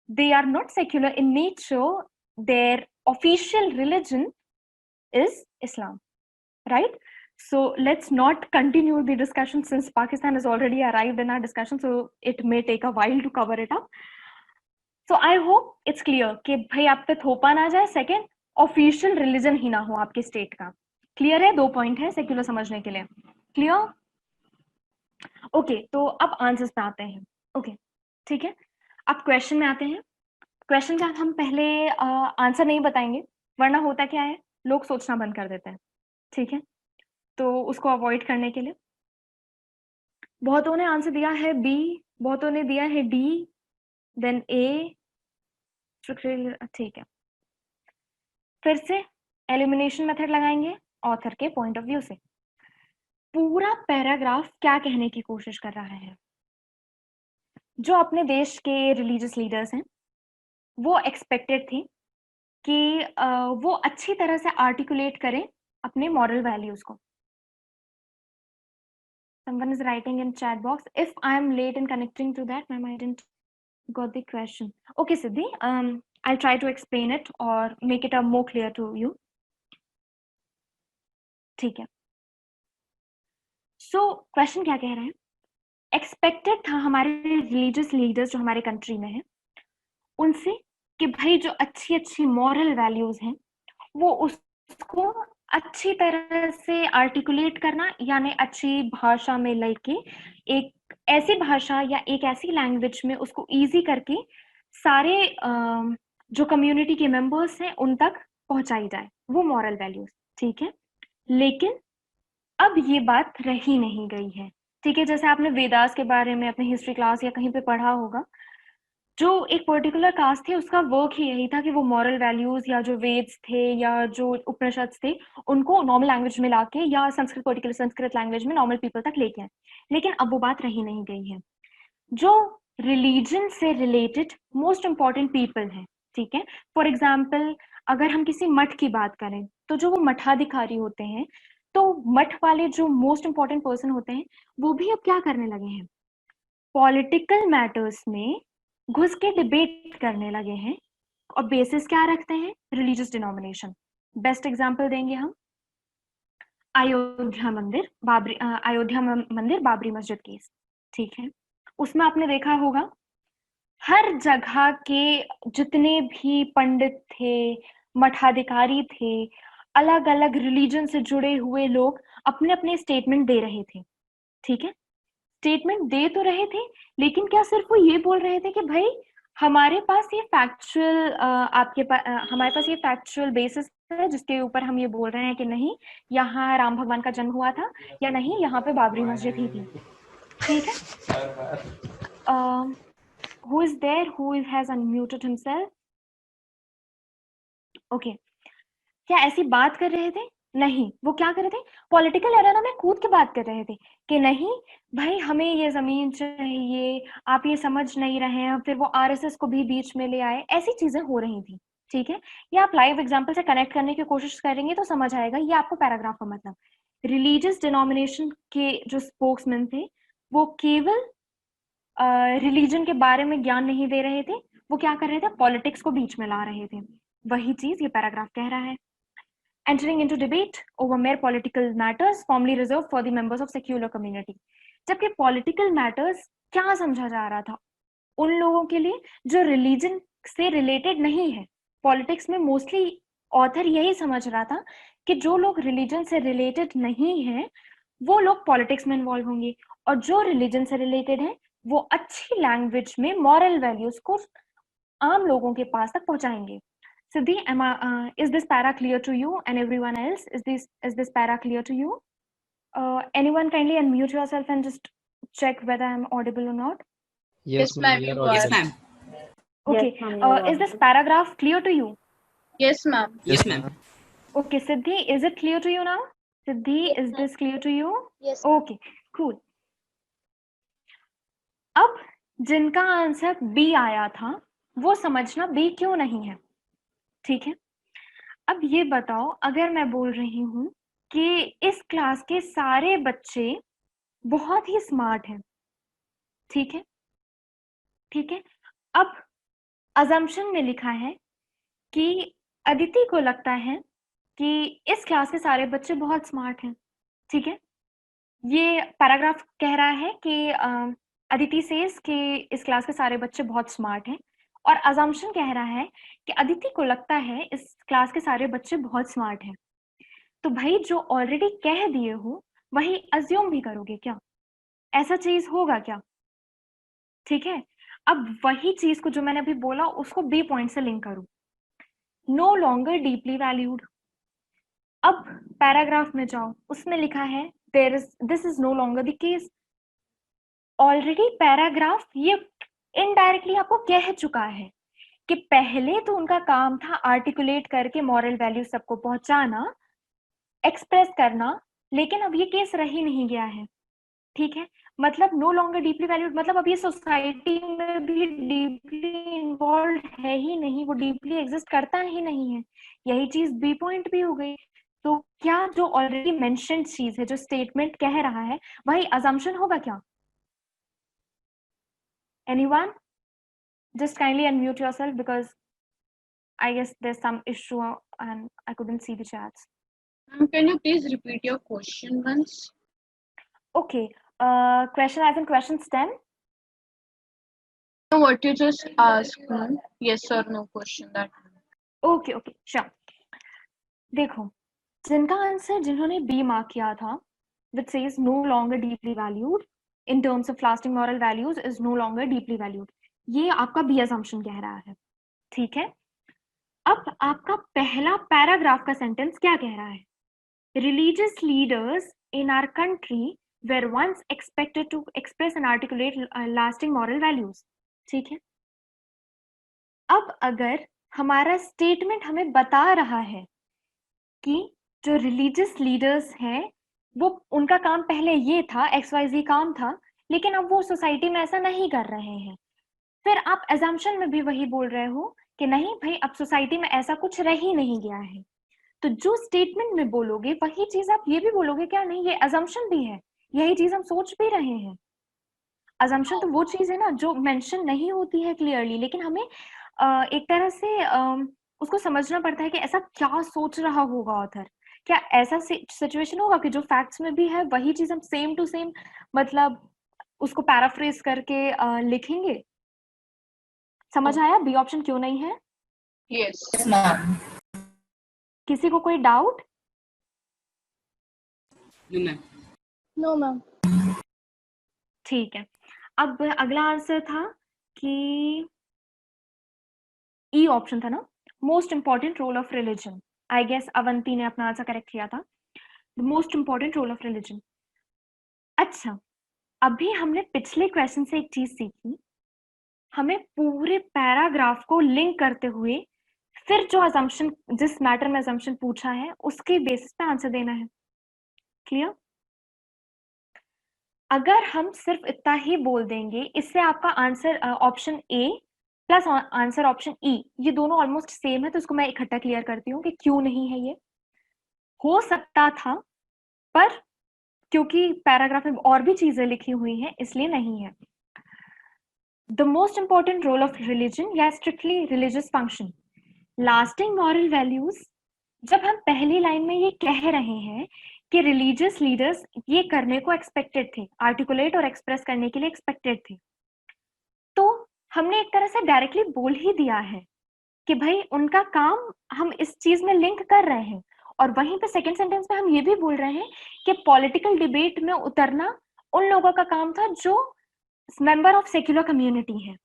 Speaker 1: they are not secular in nature, their official religion is Islam, right? So let's not continue the discussion since Pakistan has already arrived in our discussion, so it may take a while to cover it up. So I hope it's clear कि भाई आप पे थोपा ना जाए. Second, official religion ही ना हो आपके स्टेट का. क्लियर है? 2 पॉइंट है सेक्युलर समझने के लिए. क्लियर? ओके, तो अब आंसर्स पे आते हैं. ओके, ठीक है. अब क्वेश्चन में आते हैं. क्वेश्चन का हम पहले आंसर नहीं बताएंगे, वरना होता क्या है, लोग सोचना बंद कर देते हैं, ठीक है? तो उसको अवॉइड करने के लिए बहुतों ने आंसर दिया है बी, बहुतों ने दिया है डी, देन ए, ठीक है. फिर से एलिमिनेशन मेथड लगाएंगे ऑथर के पॉइंट ऑफ व्यू से. पूरा पैराग्राफ क्या कहने की कोशिश कर रहा है? जो अपने देश के रिलीजियस लीडर्स हैं वो एक्सपेक्टेड थे कि वो अच्छी तरह से आर्टिकुलेट करें अपने मॉरल वैल्यूज को. someone is writing in chat box. If I am late in connecting to that, ma'am, I didn't got the question. Okay, Siddhi, I'll try to explain it or make it more clear to you. ठीक है. So question क्या कह रहे हैं? Expected था हमारे religious leaders जो हमारे country में हैं, उनसे कि भाई जो अच्छी moral values हैं, वो उसको अच्छी तरह से आर्टिकुलेट करना, यानी अच्छी भाषा में लेके एक ऐसी भाषा या एक ऐसी लैंग्वेज में उसको इजी करके सारे जो कम्युनिटी के मेंबर्स हैं उन तक पहुंचाई जाए, वो मॉरल वैल्यूज. ठीक है, लेकिन अब ये बात रही नहीं गई है. ठीक है, जैसे आपने वेदास के बारे में अपने हिस्ट्री क्लास या कहीं पे पढ़ा होगा, जो एक पर्टिकुलर कास्ट थे उसका वर्क ही यही था कि वो मॉरल वैल्यूज या जो वेद्स थे या जो उपनिषद थे उनको नॉर्मल लैंग्वेज में लाके या संस्कृत पर्टिकुलर संस्कृत लैंग्वेज में नॉर्मल पीपल तक लेके आए. लेकिन अब वो बात रही नहीं गई है. जो रिलीजन से रिलेटेड मोस्ट इम्पॉर्टेंट पीपल हैं, ठीक है, फॉर एग्जाम्पल अगर हम किसी मठ की बात करें तो जो वो मठाधिकारी होते हैं, तो मठ वाले जो मोस्ट इम्पॉर्टेंट पर्सन होते हैं वो भी अब क्या करने लगे हैं, पॉलिटिकल मैटर्स में घुस के डिबेट करने लगे हैं. और बेसिस क्या रखते हैं, रिलीजियस डिनोमिनेशन. बेस्ट एग्जांपल देंगे हम अयोध्या मंदिर बाबरी मस्जिद केस. ठीक है, उसमें आपने देखा होगा हर जगह के जितने भी पंडित थे, मठाधिकारी थे, अलग अलग रिलीजन से जुड़े हुए लोग अपने अपने स्टेटमेंट दे रहे थे. ठीक है, स्टेटमेंट दे तो रहे थे, लेकिन क्या सिर्फ वो ये बोल रहे थे कि भाई हमारे पास ये फैक्चुअल हमारे पास ये फैक्चुअल बेसिस है जिसके ऊपर हम ये बोल रहे हैं कि नहीं यहाँ राम भगवान का जन्म हुआ था, या नहीं यहाँ पे बाबरी मस्जिद ही थी. ठीक है, who is there who has unmuted himself? Okay, क्या ऐसी बात कर रहे थे? नहीं, वो क्या कर रहे थे, पॉलिटिकल एरेना में कूद के बात कर रहे थे कि नहीं भाई हमें ये जमीन चाहिए, आप ये समझ नहीं रहे हैं. फिर वो आरएसएस को भी बीच में ले आए, ऐसी चीजें हो रही थी. ठीक है, ये आप लाइव एग्जांपल से कनेक्ट करने की कोशिश करेंगे तो समझ आएगा ये आपको पैराग्राफ का मतलब. रिलीजियस डिनोमिनेशन के जो स्पोक्समैन थे वो केवल रिलीजन के बारे में ज्ञान नहीं दे रहे थे, वो क्या कर रहे थे, पॉलिटिक्स को बीच में ला रहे थे. वही चीज ये पैराग्राफ कह रहा है. Entering into debate over mere political matters formerly reserved for the members of secular community. जबकि political matters क्या समझा जा रहा था, उन लोगों के लिए जो religion से related नहीं है. Politics में mostly author यही समझ रहा था कि जो लोग religion से related नहीं है वो लोग politics में involve होंगे, और जो religion से related है वो अच्छी language में moral values को आम लोगों के पास तक पहुंचाएंगे. Siddhi, is this para clear to you and everyone else? Is this para clear to you? Anyone kindly unmute yourself and just check whether I'm audible or not.
Speaker 7: Yes, ma'am.
Speaker 5: you
Speaker 7: you're
Speaker 5: are.
Speaker 6: Yes,
Speaker 7: audible.
Speaker 6: ma'am.
Speaker 1: Okay.
Speaker 2: Yes, ma'am, you are
Speaker 1: Is this paragraph clear to you?
Speaker 5: Yes, ma'am.
Speaker 6: Yes, ma'am.
Speaker 1: Okay, Siddhi, is it clear to you now? Siddhi, is this clear to you?
Speaker 5: Yes.
Speaker 1: Okay, cool. अब जिनका answer B आया था वो समझना B क्यों नहीं है. ठीक है, अब ये बताओ अगर मैं बोल रही हूँ कि इस क्लास के सारे बच्चे बहुत ही स्मार्ट हैं. ठीक है, ठीक है, अब अजम्पशन में लिखा है कि अदिति को लगता है कि इस क्लास के सारे बच्चे बहुत स्मार्ट हैं. ठीक है, ये पैराग्राफ कह रहा है कि अदिति सेज कि इस क्लास के सारे बच्चे बहुत स्मार्ट हैं, और अजम्पशन कह रहा है कि अदिति को लगता है इस क्लास के सारे बच्चे बहुत स्मार्ट हैं. तो भाई जो ऑलरेडी कह दिए हो वही अज्यूम भी करोगे क्या, ऐसा चीज होगा क्या. ठीक है, अब वही चीज को जो मैंने अभी बोला उसको बी पॉइंट से लिंक करूं. No longer deeply valued. अब पैराग्राफ में जाओ, उसमें लिखा है this is no longer the case. Already paragraph ये इनडायरेक्टली आपको कह चुका है कि पहले तो उनका काम था आर्टिकुलेट करके मॉरल वैल्यू सबको पहुंचाना, एक्सप्रेस करना, लेकिन अब ये केस रही नहीं गया है. ठीक है, मतलब नो लॉन्गर डीपली वैल्यूड मतलब अब ये सोसाइटी में भी डीपली इन्वॉल्व है ही नहीं, वो डीपली एग्जिस्ट करता ही नहीं है. यही चीज बी पॉइंट भी हो गई. तो क्या जो ऑलरेडी मेंशन्ड चीज है, जो स्टेटमेंट कह रहा है, वही assumption होगा क्या? Anyone? Just kindly unmute yourself because I guess there's some issue and I couldn't see the chats.
Speaker 5: Can you please repeat your question once?
Speaker 1: Okay, question as in questions 10.
Speaker 5: No, what you just asked, ma'am. Yes or no question that.
Speaker 1: Okay, okay, sure. देखो, जिनका answer जिन्होंने B mark किया था, which says no longer deeply valued in terms of lasting moral values is no longer deeply valued. ये आपका B assumption कह रहा है, ठीक है? अब आपका पहला पैराग्राफ का सेंटेंस क्या कह रहा है? Religious leaders in our country were once expected to express and articulate lasting moral values. ठीक है? अब अगर हमारा स्टेटमेंट हमें बता रहा है कि जो रिलीजियस लीडर्स हैं, वो उनका काम पहले ये था, XYZ काम था, लेकिन अब वो सोसाइटी में ऐसा नहीं कर रहे हैं, फिर आप assumption में भी वही बोल रहे हो कि नहीं भाई, अब सोसाइटी में ऐसा कुछ रह ही नहीं गया है, तो जो स्टेटमेंट में बोलोगे वही चीज आप ये भी बोलोगे क्या? नहीं, ये assumption भी है, यही चीज हम सोच भी रहे हैं। assumption तो वो चीज है ना जो मेंशन नहीं होती है क्लियरली, लेकिन हमें एक तरह से उसको समझना पड़ता है कि ऐसा क्या सोच रहा होगा ऑथर। क्या ऐसा सिचुएशन होगा कि जो फैक्ट्स में भी है वही चीज हम सेम टू सेम मतलब उसको पैराफ्रेज करके लिखेंगे? समझ आया बी ऑप्शन क्यों नहीं है?
Speaker 5: Yes.
Speaker 3: Yes, ma'am.
Speaker 1: किसी को कोई doubt?
Speaker 6: No, ma'am.
Speaker 5: No, ma'am.
Speaker 1: ठीक है, अब अगला आंसर था कि ई ऑप्शन था ना, most important role of religion. I guess Avanti ने अपना आंसर करेक्ट किया था, the most important role of religion. अच्छा, अभी हमने पिछले क्वेश्चन से एक चीज सीखी, हमें पूरे पैराग्राफ को लिंक करते हुए फिर जो असम्पशन, जिस मैटर में असम्पशन पूछा है उसके बेसिस पे आंसर देना है। क्लियर? अगर हम सिर्फ इतना ही बोल देंगे, इससे आपका answer option A plus answer option E, ये दोनों ऑलमोस्ट सेम है, तो इसको मैं इकट्ठा क्लियर करती हूँ कि क्यों नहीं है। ये हो सकता था, पर क्योंकि पैराग्राफ में और भी चीजें लिखी हुई हैं इसलिए नहीं है। The most important role of religion या strictly religious function, lasting moral values, जब हम पहली लाइन में ये कह रहे हैं कि रिलीजियस लीडर्स ये करने को एक्सपेक्टेड थे, आर्टिकुलेट और एक्सप्रेस करने के लिए एक्सपेक्टेड थे, तो हमने एक तरह से डायरेक्टली बोल ही दिया है कि भाई उनका काम हम इस चीज में लिंक कर रहे हैं। और वहीं पे सेकंड सेंटेंस में हम ये भी बोल रहे हैं कि पॉलिटिकल डिबेट में उतरना उन लोगों का काम था जो मेंबर ऑफ सेक्युलर कम्युनिटी है।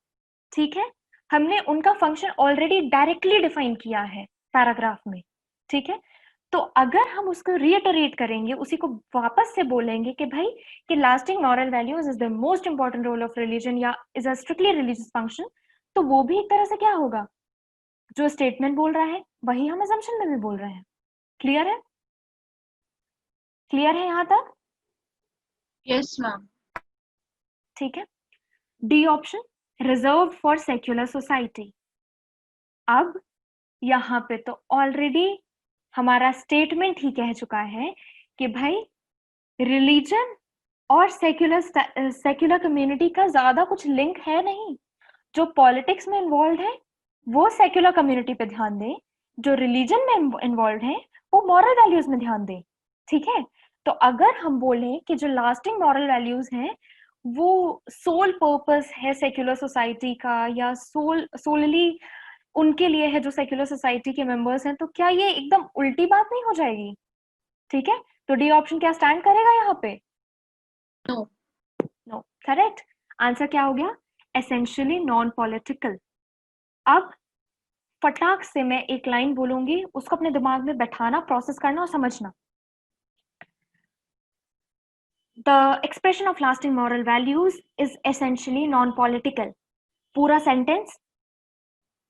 Speaker 1: ठीक है, हमने उनका फंक्शन ऑलरेडी डायरेक्टली डिफाइन किया है पैराग्राफ में। ठीक है, तो अगर हम उसको रिइटरेट करेंगे, उसी को वापस से बोलेंगे कि भाई कि lasting moral values is the most important role of religion या is a strictly religious function, तो वो भी एक तरह से क्या होगा, जो स्टेटमेंट बोल रहा है वही हम असम्पशन में भी बोल रहे हैं। क्लियर है? क्लियर है यहां तक?
Speaker 5: Yes, ma'am.
Speaker 1: ठीक है, D option reserve for secular society. अब यहाँ पे तो ऑलरेडी हमारा स्टेटमेंट ही कह चुका है कि भाई रिलीजन और सेक्युलर कम्युनिटी का ज्यादा कुछ लिंक है नहीं। जो पॉलिटिक्स में इन्वॉल्व है वो सेक्युलर कम्युनिटी पे ध्यान दे, जो रिलीजन में इन्वॉल्व है वो मॉरल वैल्यूज में ध्यान दे। ठीक है, तो अगर हम बोले कि जो लास्टिंग मॉरल वैल्यूज हैं वो सोल पर्पस है सेक्युलर सोसाइटी का, या सोलली उनके लिए है जो सेक्युलर सोसाइटी के मेंबर्स हैं, तो क्या ये एकदम उल्टी बात नहीं हो जाएगी? ठीक है, तो डी ऑप्शन क्या स्टैंड करेगा यहाँ पे?
Speaker 5: No.
Speaker 1: नो, करेक्ट आंसर क्या हो गया? Essentially non political. अब फटाक से मैं एक लाइन बोलूंगी, उसको अपने दिमाग में बैठाना, प्रोसेस करना और समझना। The expression of lasting moral values is essentially non political. पूरा सेंटेंस,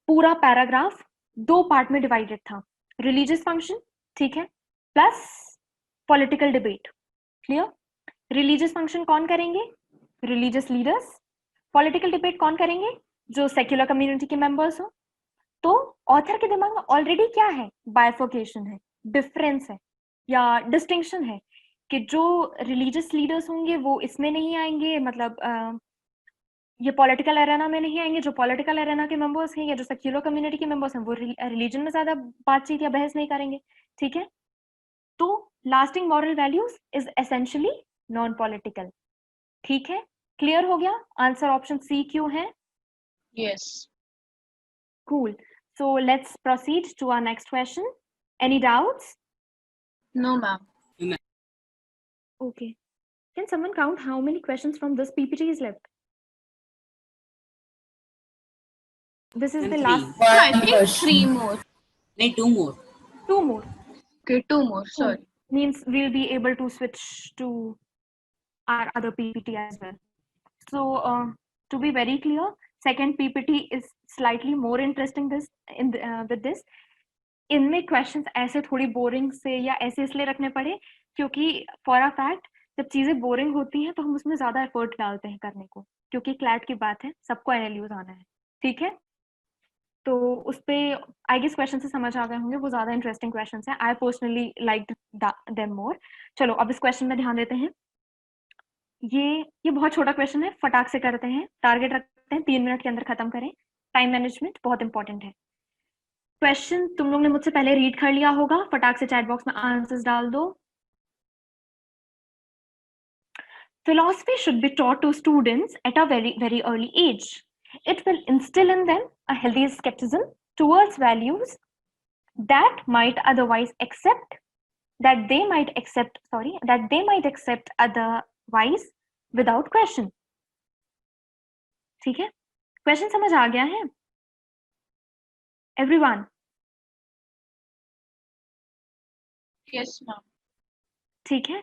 Speaker 1: पूरा पैराग्राफ दो पार्ट में डिवाइडेड था, रिलीजियस फंक्शन, ठीक है, plus political debate. Clear? Religious function कौन करेंगे? Religious leaders. पॉलिटिकल डिबेट कौन करेंगे? जो सेक्युलर कम्युनिटी के मेंबर्स हो। तो ऑथर के दिमाग में ऑलरेडी क्या है? बाइफर्केशन है, डिफरेंस है। या डिस्टिंक्शन है कि जो रिलीजियस लीडर्स होंगे वो इसमें नहीं आएंगे, मतलब ये पॉलिटिकल एरेना में नहीं आएंगे, जो पॉलिटिकल एरेना के मेंबर्स हैं या जो सेक्युलर कम्युनिटी के मेंबर्स हैं वो रिलीजन में ज्यादा बातचीत या बहस नहीं करेंगे, ठीक है। तो lasting moral values is essentially non political, ठीक है, क्लियर हो गया। आंसर ऑप्शन सी क्यों है?
Speaker 5: Yes.
Speaker 1: Cool. So let's proceed to our next question. Any doubts?
Speaker 5: No, ma'am.
Speaker 1: Okay. Can someone count how many questions from this PPT is left? This is
Speaker 6: Ma'am,
Speaker 1: the
Speaker 6: three.
Speaker 1: last.
Speaker 5: No, I
Speaker 3: One
Speaker 5: think
Speaker 3: question.
Speaker 5: 3 more.
Speaker 6: No, two more.
Speaker 1: Two more.
Speaker 5: Okay, 2 more. Sorry.
Speaker 1: Means we'll be able to switch to our other PPT as well. So to be very clear, second PPT is slightly more interesting with this. इनमें questions ऐसे थोड़ी boring से या ऐसे इसलिए रखने पड़े क्योंकि फॉर अ फैक्ट जब चीजें बोरिंग होती हैं तो हम उसमें ज्यादा एफर्ट डालते हैं करने को, क्योंकि क्लैट की बात है, सबको एनएलयूज आना है, ठीक है। तो उस पे आई गेस क्वेश्चन से समझ आ गए होंगे, वो ज्यादा इंटरेस्टिंग क्वेश्चंस हैं। I personally like them more. चलो अब इस क्वेश्चन में ध्यान देते हैं। ये बहुत छोटा क्वेश्चन है, फटाक से करते हैं, टारगेट रखते हैं 3 मिनट के अंदर खत्म करें। टाइम मैनेजमेंट बहुत इंपॉर्टेंट है। क्वेश्चन तुम लोग ने मुझसे पहले रीड कर लिया होगा, फटाक से चैट बॉक्स में आंसर्स डाल दो। Philosophy should be taught to students at a very, very early age. It will instill in them a healthy skepticism towards values that might otherwise accept, that they might accept otherwise without question. ठीक है, question समझ आ गया है everyone?
Speaker 5: Yes, ma'am.
Speaker 1: ठीक है,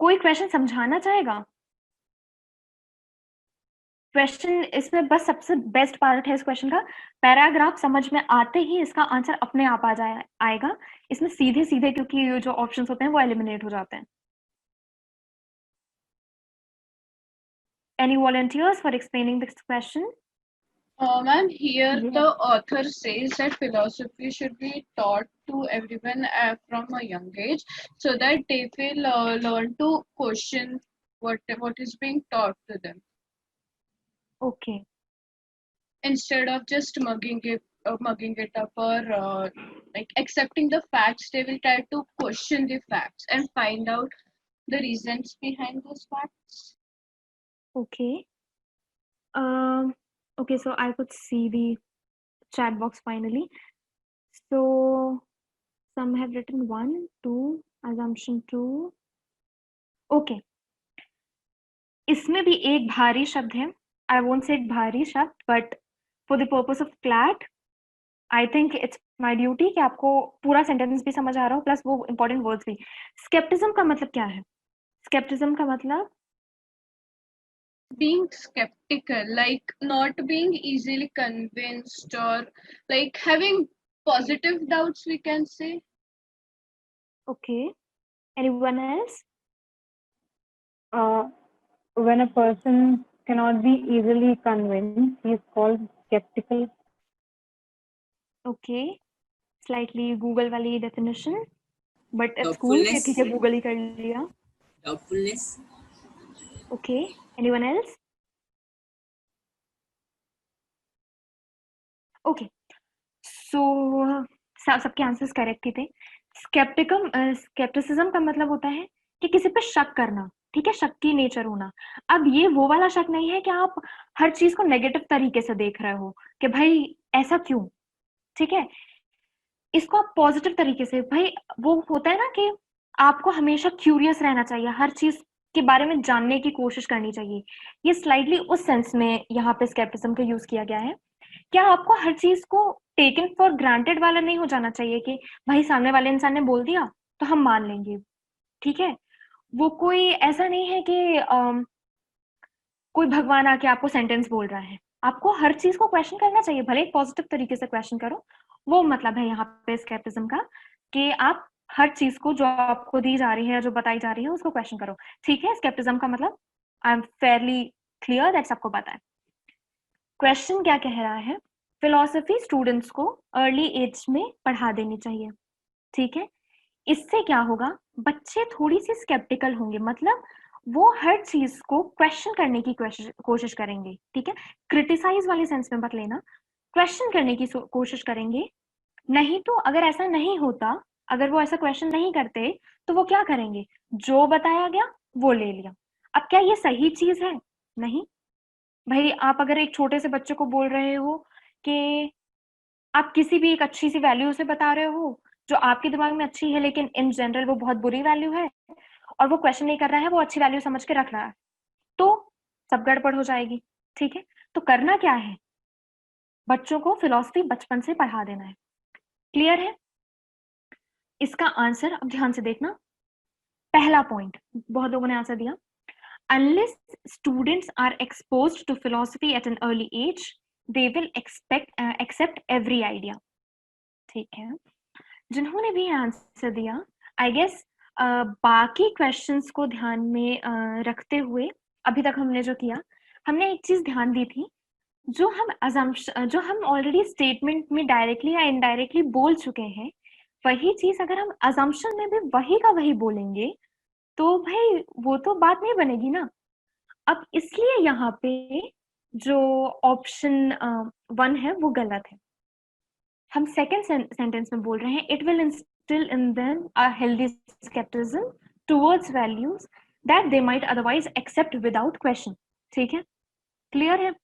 Speaker 1: कोई question समझाना चाहेगा? क्वेश्चन इसमें बस सबसे बेस्ट पार्ट है इस क्वेश्चन का, पैराग्राफ समझ में आते ही इसका आंसर अपने आप आएगा। इसमें सीधे सीधे क्योंकि जो ऑप्शंस होते हैं वो एलिमिनेट हो जाते हैं। Any volunteers for explaining this question?
Speaker 5: Ma'am, here
Speaker 1: Yeah.
Speaker 5: the author says that philosophy should be taught to everyone from a young age, so that they will learn to question what is being taught to them,
Speaker 1: Okay.
Speaker 5: instead of just mugging it up, or like accepting the facts. They will try to question the facts and find out the reasons behind those facts.
Speaker 1: Okay. Okay, so I could see the chat box finally. So some have written 1, 2, assumption 2. Okay. इसमें भी एक भारी शब्द है, I won't say भारी शब्द, but for the purpose of CLAT, I think it's my duty कि आपको पूरा सेंटेंस भी समझ आ रहा हो प्लस वो इंपॉर्टेंट वर्ड्स भी। स्केप्टिज्म का मतलब क्या है? स्केप्टिज्म का मतलब
Speaker 5: being skeptical, like not being easily convinced, or like having positive doubts, we can say.
Speaker 1: okay. Anyone else?
Speaker 2: When a person cannot be easily convinced, he is called skeptical.
Speaker 1: Okay. Slightly Google वाली definition, but it's cool कि ठीक है Google ही कर लिया।
Speaker 6: Doubtfulness.
Speaker 1: Okay. Anyone else? Okay. So सबके answers correct ही थे। Scepticism का मतलब होता है कि किसी पे शक करना, ठीक है, शक की नेचर होना। अब ये वो वाला शक नहीं है कि आप हर चीज को नेगेटिव तरीके से देख रहे हो कि भाई ऐसा क्यों, ठीक है। इसको आप पॉजिटिव तरीके से, भाई वो होता है ना कि आपको हमेशा क्यूरियस रहना चाहिए, हर चीज के बारे में जानने की कोशिश करनी चाहिए। ये स्लाइटली उस सेंस में यहाँ पे स्केप्टिज्म का यूज किया गया है। क्या आपको हर चीज को टेकन फॉर ग्रांटेड वाला नहीं हो जाना चाहिए कि भाई सामने वाले इंसान ने बोल दिया तो हम मान लेंगे, ठीक है। वो कोई ऐसा नहीं है कि कोई भगवान आके आपको सेंटेंस बोल रहा है, आपको हर चीज को क्वेश्चन करना चाहिए, भले एक पॉजिटिव तरीके से क्वेश्चन करो। वो मतलब है यहाँ पे स्केप्टिज्म का कि आप हर चीज को जो आपको दी जा रही है, जो बताई जा रही है, उसको क्वेश्चन करो, ठीक है। स्केप्टिज्म का मतलब I am Fairlie clear that सबको पता है। क्वेश्चन क्या कह रहा है? फिलॉसफी स्टूडेंट्स को अर्ली एज में पढ़ा देनी चाहिए, ठीक है। इससे क्या होगा, बच्चे थोड़ी सी स्केप्टिकल होंगे, मतलब वो हर चीज को क्वेश्चन करने की कोशिश करेंगे, ठीक है, क्रिटिसाइज वाले सेंस में मत लेना, क्वेश्चन करने की कोशिश करेंगे। नहीं तो अगर ऐसा नहीं होता, अगर वो ऐसा क्वेश्चन नहीं करते, तो वो क्या करेंगे, जो बताया गया वो ले लिया। अब क्या ये सही चीज है? नहीं भाई, आप अगर एक छोटे से बच्चे को बोल रहे हो कि आप किसी भी एक अच्छी सी वैल्यू से बता रहे हो जो आपके दिमाग में अच्छी है, लेकिन इन जनरल वो बहुत बुरी वैल्यू है, और वो क्वेश्चन नहीं कर रहा है, वो अच्छी वैल्यू समझ के रख रहा है, तो सब गड़बड़ हो जाएगी, ठीक है। तो करना क्या है, बच्चों को फिलॉसफी बचपन से पढ़ा देना है। क्लियर है? इसका आंसर अब ध्यान से देखना। पहला पॉइंट, बहुत लोगों ने आंसर दिया, unless students are exposed to philosophy at an early age, they will accept every idea। ठीक है, जिन्होंने भी आंसर दिया, आई गेस बाकी क्वेश्चंस को ध्यान में रखते हुए अभी तक हमने जो किया, हमने एक चीज ध्यान दी थी, जो हम ऑलरेडी स्टेटमेंट में डायरेक्टली या इनडायरेक्टली बोल चुके हैं, वही चीज अगर हम अजम्पशन में भी वही का वही बोलेंगे, तो भाई वो तो बात नहीं बनेगी ना। अब इसलिए यहाँ पे जो ऑप्शन 1 है वो गलत है। हम सेकेंड सेंटेंस में बोल रहे हैं, it will instil in them a healthy scepticism towards values that they might otherwise accept without question. ठीक है, क्लियर है?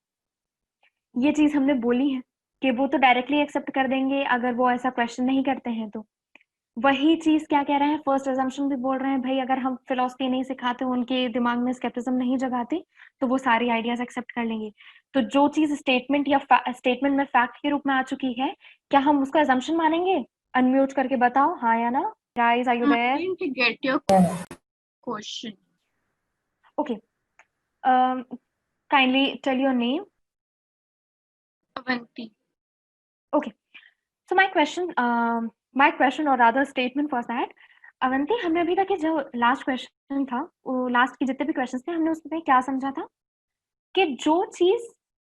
Speaker 1: ये चीज हमने बोली है कि वो तो डायरेक्टली एक्सेप्ट कर देंगे अगर वो ऐसा क्वेश्चन नहीं करते हैं। तो वही चीज क्या कह रहे हैं, फर्स्ट अजम्पशन भी बोल रहे हैं, भाई अगर हम फिलोसफी नहीं सिखाते, उनके दिमाग में स्केप्टिज्म नहीं जगाते, तो वो सारी आइडियाज एक्सेप्ट कर लेंगे। तो जो चीज स्टेटमेंट या स्टेटमेंट में फैक्ट के रूप में आ चुकी है, क्या हम उसका अजम्पशन मानेंगे? अनम्यूट करके बताओ हाँ या ना। Guys are you there?
Speaker 5: I didn't get your question.
Speaker 1: Okay. Kindly tell your name.
Speaker 5: Avanti.
Speaker 1: Okay. So my question or rather statement was that, Avanti, हमने अभी तक जो लास्ट क्वेश्चन था, वो लास्ट के जितने भी क्वेश्चंस थे, हमने उसमें क्या समझा था कि जो चीज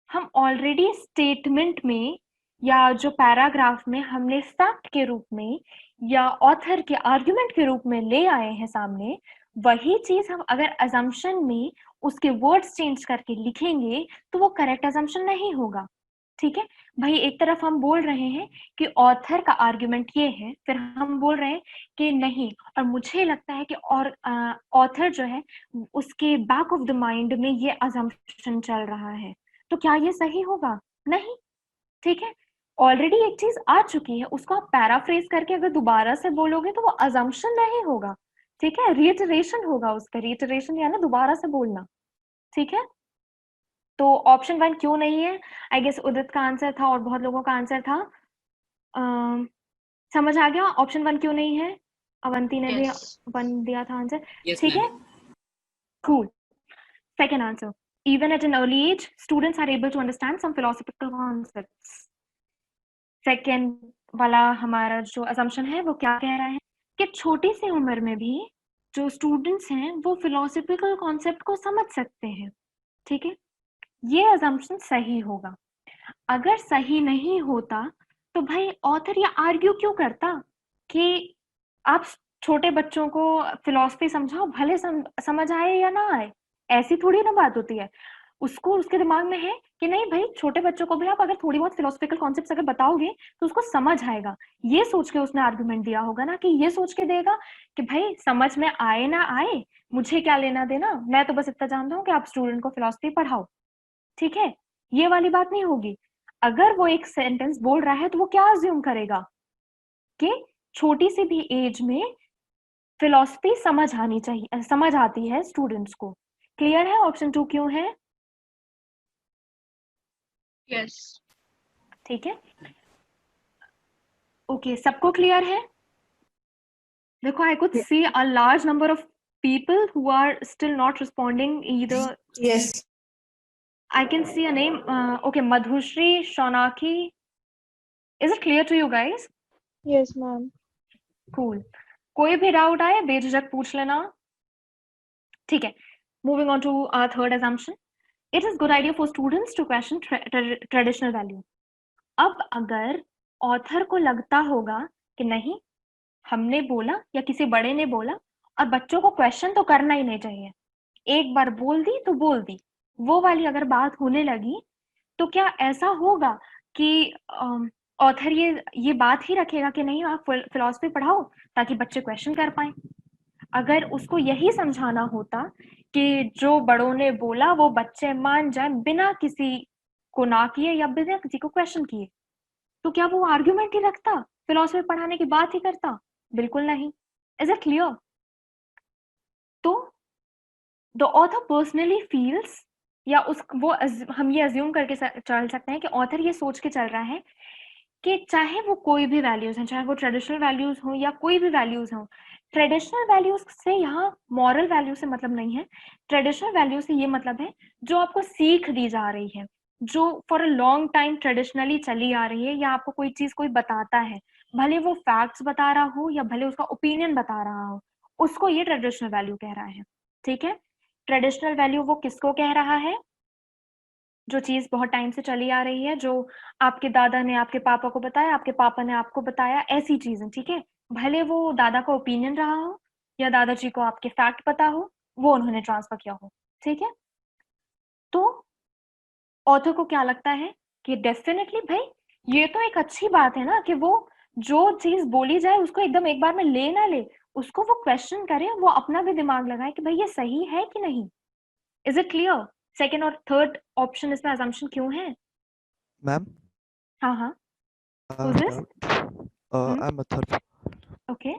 Speaker 1: हम ऑलरेडी स्टेटमेंट में या जो पैराग्राफ में हमने फैक्ट के रूप में या ऑथर के आर्गुमेंट के रूप में ले आए हैं सामने, वही चीज हम अगर अजम्पशन में उसके वर्ड्स चेंज करके लिखेंगे तो वो करेक्ट अजम्पशन नहीं होगा। ठीक है भाई, एक तरफ हम बोल रहे हैं कि ऑथर का आर्गुमेंट ये है, फिर हम बोल रहे हैं कि नहीं, और मुझे लगता है कि और ऑथर जो है उसके बैक ऑफ द माइंड में ये अजम्पशन चल रहा है, तो क्या ये सही होगा? नहीं। ठीक है, ऑलरेडी एक चीज आ चुकी है, उसको आप पैराफ्रेज करके अगर दोबारा से बोलोगे तो वो अजम्पशन नहीं होगा। ठीक है, रिइटरेशन होगा उसका, रिइटरेशन यानी दोबारा से बोलना। ठीक है, तो ऑप्शन 1 क्यों नहीं है? आई गेस उदित का आंसर था और बहुत लोगों का आंसर था। समझ आ गया ऑप्शन 1 क्यों नहीं है? अवंती ने भी
Speaker 5: Yes.
Speaker 1: 1 दिया था आंसर।
Speaker 6: Yes,
Speaker 1: ठीक है,
Speaker 6: ma'am.
Speaker 1: cool. Second answer, even at an early age, students are able to understand some philosophical concepts. Second वाला हमारा जो assumption है वो क्या कह रहा है कि छोटी सी उम्र में भी जो स्टूडेंट्स हैं वो philosophical concept को समझ सकते हैं। ठीक है, ये assumption सही होगा। अगर सही नहीं होता तो भाई ऑथर ये आर्ग्यू क्यों करता कि आप छोटे बच्चों को फिलॉसफी समझाओ, भले समझ आए या ना आए, ऐसी थोड़ी ना बात होती है। उसको उसके दिमाग में है कि नहीं भाई, छोटे बच्चों को भी आप अगर थोड़ी बहुत फिलोसफिकल कॉन्सेप्ट्स अगर बताओगे तो उसको समझ आएगा। ये सोच के उसने आर्गुमेंट दिया होगा ना, कि ये सोच के देगा कि भाई समझ में आए ना आए, मुझे क्या लेना देना, मैं तो बस इतना जानता हूँ कि आप स्टूडेंट को फिलॉसफी पढ़ाओ। ठीक है, ये वाली बात नहीं होगी। अगर वो एक सेंटेंस बोल रहा है तो वो क्या अज्यूम करेगा कि छोटी सी भी एज में फिलॉसफी समझ आनी चाहिए, समझ आती है स्टूडेंट्स को। क्लियर है ऑप्शन 2 क्यों है?
Speaker 5: Yes.
Speaker 1: ठीक है, ओके, सबको क्लियर है? देखो, I could see a large number of people who are still not responding either.
Speaker 9: Yes.
Speaker 1: I can see a name. Okay, Madhushri, Shonaki. Is it clear to you guys?
Speaker 9: Yes, ma'am.
Speaker 1: Cool. कोई भी doubt आए बेझिझक पूछ लेना। ठीक है, moving on to our third assumption. It is good idea for students to question traditional value. अब अगर ऑथर को लगता होगा कि नहीं, हमने बोला या किसी बड़े ने बोला, और बच्चों को क्वेश्चन तो करना ही नहीं चाहिए। एक बार बोल दी तो बोल दी। वो वाली अगर बात होने लगी तो क्या ऐसा होगा कि ऑथर ये बात ही रखेगा कि नहीं आप फिलॉसफी पढ़ाओ ताकि बच्चे क्वेश्चन कर पाए। अगर उसको यही समझाना होता कि जो बड़ों ने बोला वो बच्चे मान जाए बिना किसी को ना किए या बिना किसी को क्वेश्चन किए, तो क्या वो आर्ग्यूमेंट ही रखता, फिलॉसफी पढ़ाने की बात ही करता? बिल्कुल नहीं। Is it clear? तो द ऑथर पर्सनली फील्स, या हम ये अज्यूम करके चल सकते हैं कि ऑथर ये सोच के चल रहा है कि चाहे वो कोई भी वैल्यूज हैं, चाहे वो ट्रेडिशनल वैल्यूज हो या कोई भी वैल्यूज हो, ट्रेडिशनल वैल्यूज से यहाँ मॉरल वैल्यू से मतलब नहीं है। ट्रेडिशनल वैल्यू से ये मतलब है जो आपको सीख दी जा रही है, जो for a long time traditionally चली आ रही है, या आपको कोई चीज कोई बताता है, भले वो फैक्ट्स बता रहा हो या भले उसका ओपिनियन बता रहा हो, उसको ये ट्रेडिशनल वैल्यू कह रहा है। ठीक है, ट्रेडिशनल वैल्यू वो किसको कह रहा है? जो चीज बहुत टाइम से चली आ रही है, जो आपके दादा ने आपके पापा को बताया, आपके पापा ने आपको बताया, ऐसी चीजें। ठीक है, भले वो दादा का ओपिनियन रहा हो या दादाजी को आपके फैक्ट पता हो, वो उन्होंने ट्रांसफर किया हो। ठीक है, तो ऑथर को क्या लगता है कि डेफिनेटली भाई ये तो एक अच्छी बात है ना कि वो जो चीज बोली जाए उसको एकदम एक बार में ले ना ले, उसको वो क्वेश्चन करे, वो अपना भी दिमाग लगाए कि भाई ये सही है कि नहीं। Is it clear? सेकेंड और थर्ड ऑप्शन इसमें असम्पशन क्यों है?
Speaker 9: Ma'am,
Speaker 1: हाँ हाँ, who's this?
Speaker 9: I'm Athar.
Speaker 1: Okay.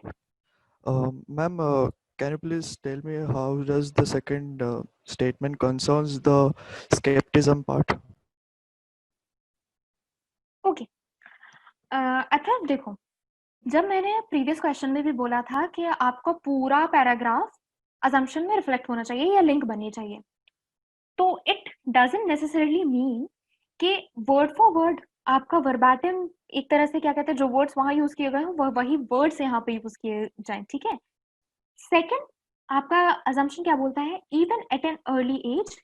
Speaker 9: Ma'am, can you please tell me how does the second statement concerns the skepticism part?
Speaker 1: Okay. अच्छा देखो, जब मैंने प्रीवियस क्वेश्चन में भी बोला था कि आपको पूरा पैराग्राफ असम्पशन में रिफ्लेक्ट होना चाहिए या लिंक बननी चाहिए, तो इट डजंट नेसेसरली मीन कि वर्ड फॉर वर्ड आपका वर्बैटिम एक तरह से क्या कहते हैं, जो वर्ड्स वहां यूज किए गए हो वही वर्ड्स यहाँ पे यूज किए जाएं। ठीक है, सेकंड आपका असम्पशन क्या बोलता है? Even at an early age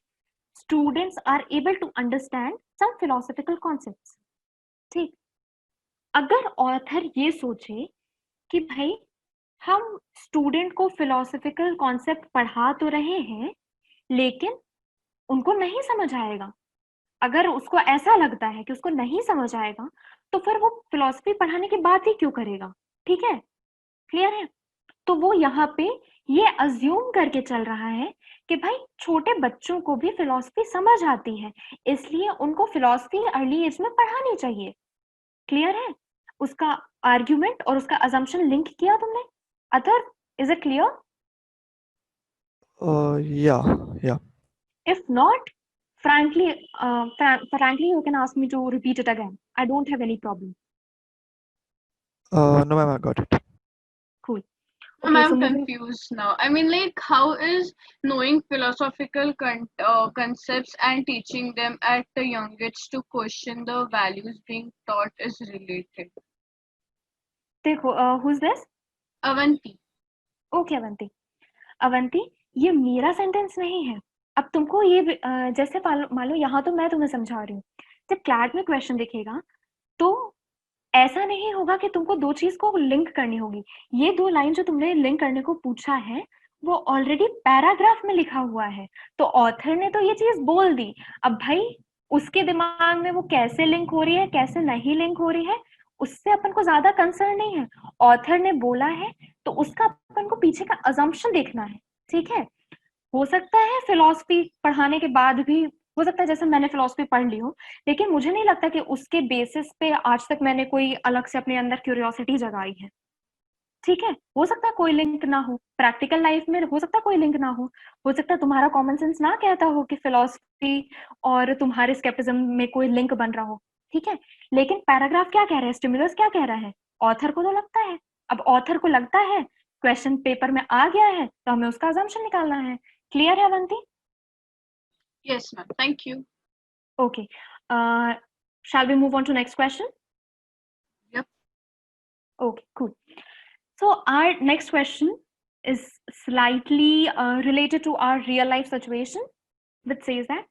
Speaker 1: students are able to understand some philosophical concepts. ठीक, अगर ऑथर ये सोचे कि भाई हम स्टूडेंट को फिलोसॉफिकल कॉन्सेप्ट पढ़ा तो रहे हैं लेकिन उनको नहीं समझ आएगा, अगर उसको ऐसा लगता है कि उसको नहीं समझ आएगा तो फिर वो फिलॉसफी पढ़ाने की बात ही क्यों करेगा? ठीक है, क्लियर है? तो वो यहाँ पे ये अज्यूम करके चल रहा है कि भाई छोटे बच्चों को भी फिलॉसफी समझ आती है, इसलिए उनको फिलॉसफी अर्ली एज में पढ़ानी चाहिए। क्लियर है? उसका आर्ग्यूमेंट और उसका अजम्पशन लिंक किया तुमने? Other, is it clear?
Speaker 9: Yeah.
Speaker 1: If not, frankly, you can ask me to repeat it again. I don't have any problem.
Speaker 9: No, ma'am, I got it.
Speaker 1: Cool.
Speaker 5: I'm
Speaker 1: Okay, so moving.
Speaker 5: confused now. I mean, like, how is knowing philosophical concepts and teaching them at a young age to question the values being taught is related?
Speaker 1: देखो, who's this?
Speaker 5: Avanti.
Speaker 1: Okay Avanti, Avanti ये मेरा sentence नहीं है। अब तुमको ये जैसे मान लो यहाँ तो मैं तुम्हें समझा रही हूँ, जब क्लैट में क्वेश्चन दिखेगा तो ऐसा नहीं होगा कि तुमको दो चीज को लिंक करनी होगी। ये दो लाइन जो तुमने लिंक करने को पूछा है वो ऑलरेडी पैराग्राफ में लिखा हुआ है, तो ऑथर ने तो ये चीज बोल दी। अब भाई उसके दिमाग में वो कैसे लिंक हो रही है कैसे नहीं लिंक हो रही है उससे अपन को ज्यादा कंसर्न नहीं है। ऑथर ने बोला है तो उसका अपन को पीछे का अजम्पशन देखना है। ठीक है, हो सकता है फिलॉसफी पढ़ाने के बाद भी, हो सकता है जैसे मैंने फिलॉसफी पढ़ ली हो, लेकिन मुझे नहीं लगता कि उसके बेसिस पे आज तक मैंने कोई अलग से अपने अंदर क्यूरियोसिटी जगाई है। ठीक है, हो सकता है कोई लिंक ना हो, प्रैक्टिकल लाइफ में हो सकता है कोई लिंक ना हो सकता है तुम्हारा कॉमन सेंस ना कहता हो कि फिलॉसफी और तुम्हारे स्केप्टिज्म में कोई लिंक बन रहा हो। ठीक है, लेकिन पैराग्राफ क्या कह रहा है, स्टिमुलस क्या कह रहा है, ऑथर को तो लगता है। अब ऑथर को लगता है क्वेश्चन पेपर में आ गया है तो हमें उसका अजम्पशन निकालना है। क्लियर है Avanti?
Speaker 5: Yes, ma'am. Thank you.
Speaker 1: Okay. Shall we move on to next question?
Speaker 5: Yep.
Speaker 1: Okay, cool. So our next question is slightly related to our real life situation, which says that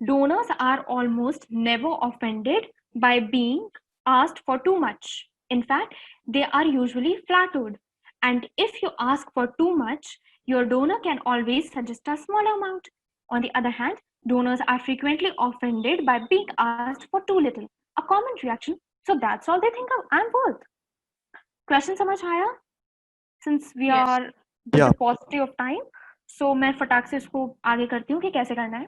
Speaker 1: donors are almost never offended by being asked for too much. In fact, they are usually flattered. And if you ask for too much, your donor can always suggest a smaller amount. On the other hand, donors are frequently offended by being asked for too little, a common reaction. So that's all they think I'm worth. Question समझ आया? Since we
Speaker 5: Yes.
Speaker 1: are with
Speaker 9: Yeah.
Speaker 1: the paucity of time, so मैं फटाक से इसको आगे करती हूँ कि कैसे करना है.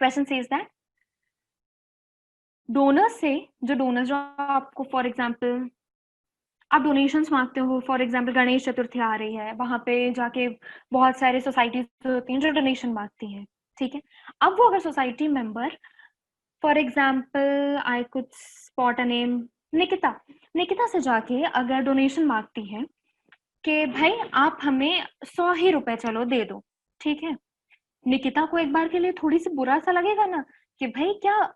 Speaker 1: Question says that डोनर्स से जो डोनर्स जो आपको फॉर एग्जांपल आप डोनेशंस मांगते हो, फॉर एग्जांपल गणेश चतुर्थी आ रही है, वहां पे जाके बहुत सारे सोसाइटीज होती हैं जो डोनेशन मांगती हैं, ठीक है. अब वो अगर society member for example I could spot a name Nikita से जाके अगर डोनेशन मांगती है कि भाई आप हमें 100 ही रुपए चलो दे दो, ठीक है. निकिता को एक बार के लिए थोड़ी सी बुरा सा लगेगा ना कि भाई क्या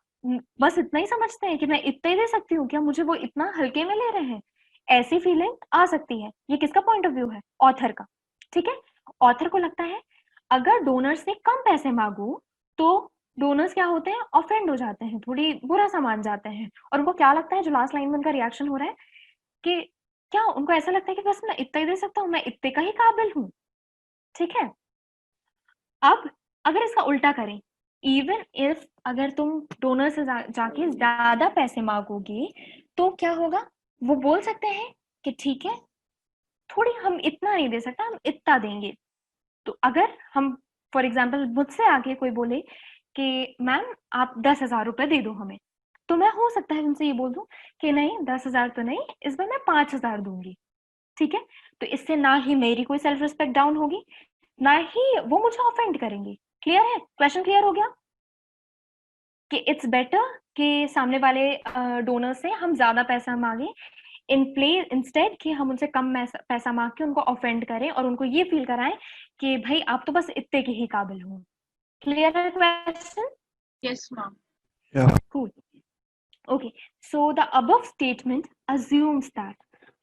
Speaker 1: बस इतना ही समझते हैं कि मैं इतना ही दे सकती हूँ क्या, मुझे वो इतना हल्के में ले रहे हैं. ऐसी फीलिंग आ सकती है. ये किसका पॉइंट ऑफ व्यू है? ऑथर का, ठीक है. ऑथर को लगता है अगर डोनर से कम पैसे मांगू तो डोनर्स क्या होते हैं, ऑफेंड हो जाते हैं, थोड़ी बुरा सा मान जाते हैं, और उनको क्या लगता है, जो लास्ट लाइन में उनका रिएक्शन हो रहा है कि क्या उनको ऐसा लगता है कि बस मैं इतना ही दे सकता हूँ, मैं इतने का ही काबिल हूँ, ठीक है. अब अगर इसका उल्टा करें, इवन इफ अगर तुम डोनर से जाके ज्यादा पैसे मांगोगे तो क्या होगा, वो बोल सकते हैं कि ठीक है थोड़ी हम इतना नहीं दे सकता, हम इतना देंगे. तो अगर हम फॉर एग्जाम्पल मुझसे आगे कोई बोले कि मैम आप 10,000 रुपए दे दो हमें, तो मैं हो सकता है उनसे ये बोल दूं कि नहीं 10,000 तो नहीं, इस बार मैं 5,000 दूंगी, ठीक है. तो इससे ना ही मेरी कोई सेल्फ रिस्पेक्ट डाउन होगी, ना ही वो मुझे ऑफेंड करेंगे. क्लियर है? क्वेश्चन क्लियर हो गया कि इट्स बेटर कि सामने वाले डोनर से हम ज्यादा पैसा मांगे इंस्टेड कि हम उनसे कम पैसा मांग के उनको ऑफेंड करें और उनको ये फील कराएं कि भाई आप तो बस इतने के ही काबिल हो. क्लियर है question?
Speaker 5: Yes, ma'am.
Speaker 9: Yeah.
Speaker 1: Cool. Okay, so the above statement assumes that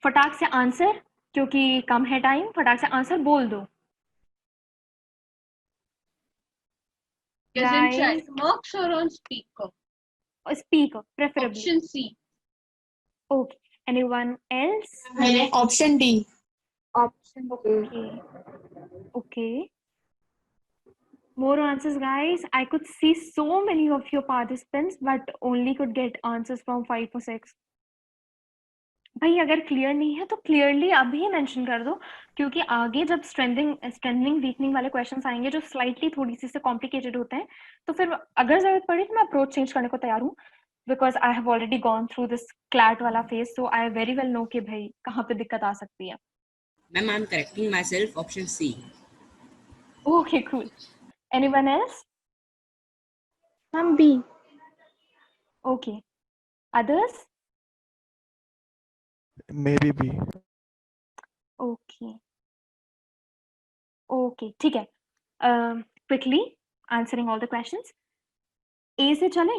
Speaker 1: फटाक से आंसर, क्योंकि कम है टाइम, फटाक से आंसर बोल दो.
Speaker 5: Yes, in
Speaker 1: Guys,
Speaker 5: chat box or on speaker?
Speaker 1: speaker preferably.
Speaker 5: Option C.
Speaker 1: Okay, anyone else?
Speaker 10: Option D.
Speaker 1: Option okay. Okay. More answers, guys. I could see so many of your participants, but only could get answers from 5 or 6. भाई अगर clear नहीं है तो clearly अभी mention कर दो, क्योंकि आगे जब स्ट्रेंथनिंग वीकनिंग वाले क्वेश्चंस आएंगे जो स्लाइटली थोड़ी सी से कॉम्प्लिकेटेड होते हैं, तो फिर अगर जरूरत पड़ी तो मैं अप्रोच चेंज करने को तैयार हूँ, because I have already gone through this CLAT वाला phase, so I very well know कि भाई कहाँ पे दिक्कत आ सकती है.
Speaker 6: Ma'am, I'm correcting myself. Option C.
Speaker 1: Okay, cool. Anyone else?
Speaker 10: Ma'am, B.
Speaker 1: Okay. Others?
Speaker 9: Maybe B.
Speaker 1: Okay. Okay, ठीक है. Quickly answering all the questions. A से चले.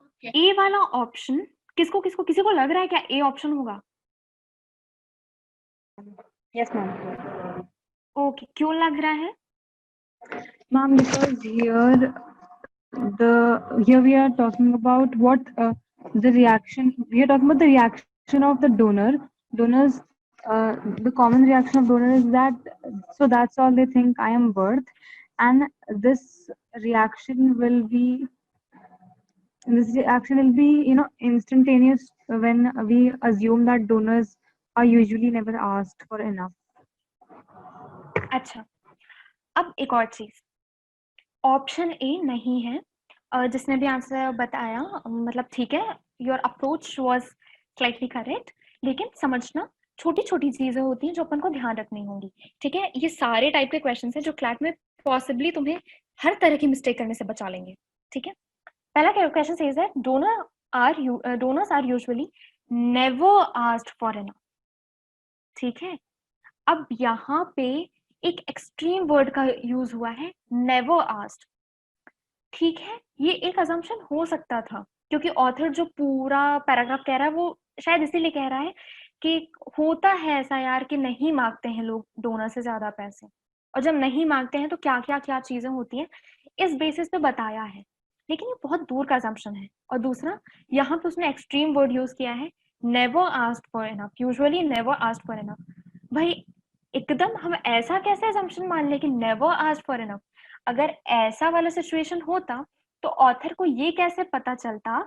Speaker 5: Okay.
Speaker 1: A वाला ऑप्शन किसी को लग रहा है क्या A ऑप्शन होगा?
Speaker 2: Yes, ma'am.
Speaker 1: Okay, क्यों लग रहा है?
Speaker 2: Ma'am, because here we are talking about what the reaction. We are talking about the reaction of the donor. Donors, the common reaction of donor is that, so that's all they think I am worth, and this reaction will be instantaneous when we assume that donors are usually never asked for enough.
Speaker 1: अच्छा, अब एक और चीज, option A नहीं है. जिसने भी answer बताया मतलब ठीक है, your approach was slightly correct, लेकिन समझना छोटी छोटी चीजें होती हैं जो अपन को ध्यान रखनी होंगी, ठीक है. ये सारे टाइप के क्वेश्चंस हैं जो क्लैट में पॉसिबली तुम्हें हर तरह की मिस्टेक करने से बचा लेंगे, ठीक है. पहला क्वेश्चन सेज है donors are usually never asked for enough, ठीक है. अब यहाँ पे एक एक्सट्रीम वर्ड का यूज हुआ है, नेवर आस्क्ड, ठीक है. ये एक अजम्पशन हो सकता था क्योंकि ऑथर जो पूरा पैराग्राफ कह रहा है वो शायद इसीलिए कह रहा है कि होता है ऐसा यार कि नहीं मांगते हैं लोग डोनर से ज्यादा पैसे, और जब नहीं मांगते हैं तो क्या चीजें होती हैं, इस बेसिस पे बताया है. लेकिन ये बहुत दूर का अजम्पशन है. और दूसरा, यहाँ पे उसने एक्सट्रीम वर्ड यूज किया है, never asked for enough, usually never asked for enough. भाई एकदम हम ऐसा कैसे assumption मान ले कि never asked for enough? अगर ऐसा वाला situation होता तो ऑथर को ये कैसे पता चलता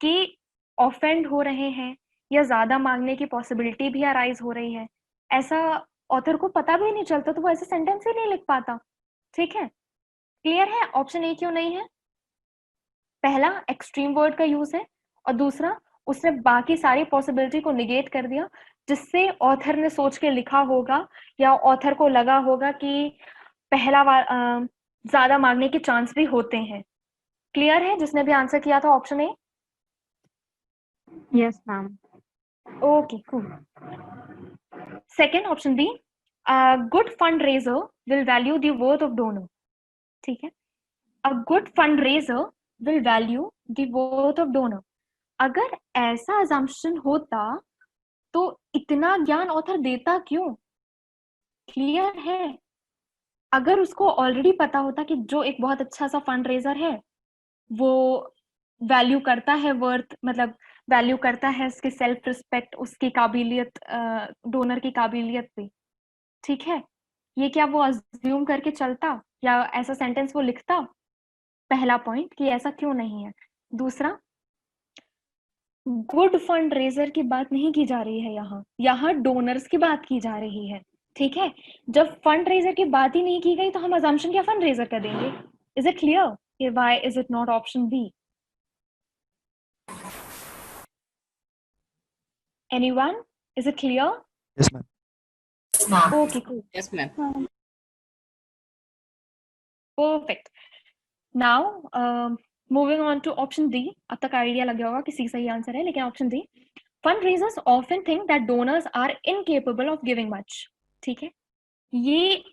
Speaker 1: कि ऑफेंड हो रहे हैं या ज्यादा मांगने की पॉसिबिलिटी भी अराइज हो रही है? ऐसा ऑथर को पता भी नहीं चलता तो वो ऐसे सेंटेंस ही नहीं लिख पाता. ठीक है, क्लियर है? ऑप्शन ए क्यों नहीं है? पहला एक्सट्रीम वर्ड का यूज है और दूसरा उसने बाकी सारी पॉसिबिलिटी को निगेट कर दिया जिससे ऑथर ने सोच के लिखा होगा या ऑथर को लगा होगा कि पहला ज्यादा मांगने के चांस भी होते हैं. क्लियर है जिसने भी आंसर किया था option A?
Speaker 2: Yes, ma'am.
Speaker 1: Okay, cool. Second option B, a good fundraiser will value the worth of donor. ठीक है, a good fundraiser will value the worth of donor. अगर ऐसा assumption होता तो इतना ज्ञान ऑथर देता क्यों? क्लियर है? अगर उसको ऑलरेडी पता होता कि जो एक बहुत अच्छा सा फंड रेजर है वो वैल्यू करता है वर्थ, मतलब वैल्यू करता है उसकी सेल्फ रिस्पेक्ट, उसकी काबिलियत, डोनर की काबिलियत पे. ठीक है, ये क्या वो अज्यूम करके चलता या ऐसा सेंटेंस वो लिखता? पहला पॉइंट कि ऐसा क्यों नहीं है. दूसरा, गुड फंड रेजर की बात नहीं की जा रही है यहाँ डोनर्स की बात की जा रही है. ठीक है, जब फंड रेजर की बात ही नहीं की गई तो हम अजम्पशन क्या फंड रेजर का देंगे? Is it clear? Why is it not option B? Anyone? Is it clear?
Speaker 9: Yes, ma'am.
Speaker 3: Yes, ma'am.
Speaker 1: Okay, cool.
Speaker 6: Yes, ma'am.
Speaker 1: Perfect. Now, moving on to option D. अब तक idea लग गया होगा कि C सही answer है, लेकिन option D. Fundraisers often think that donors are incapable of giving much. ठीक है, ये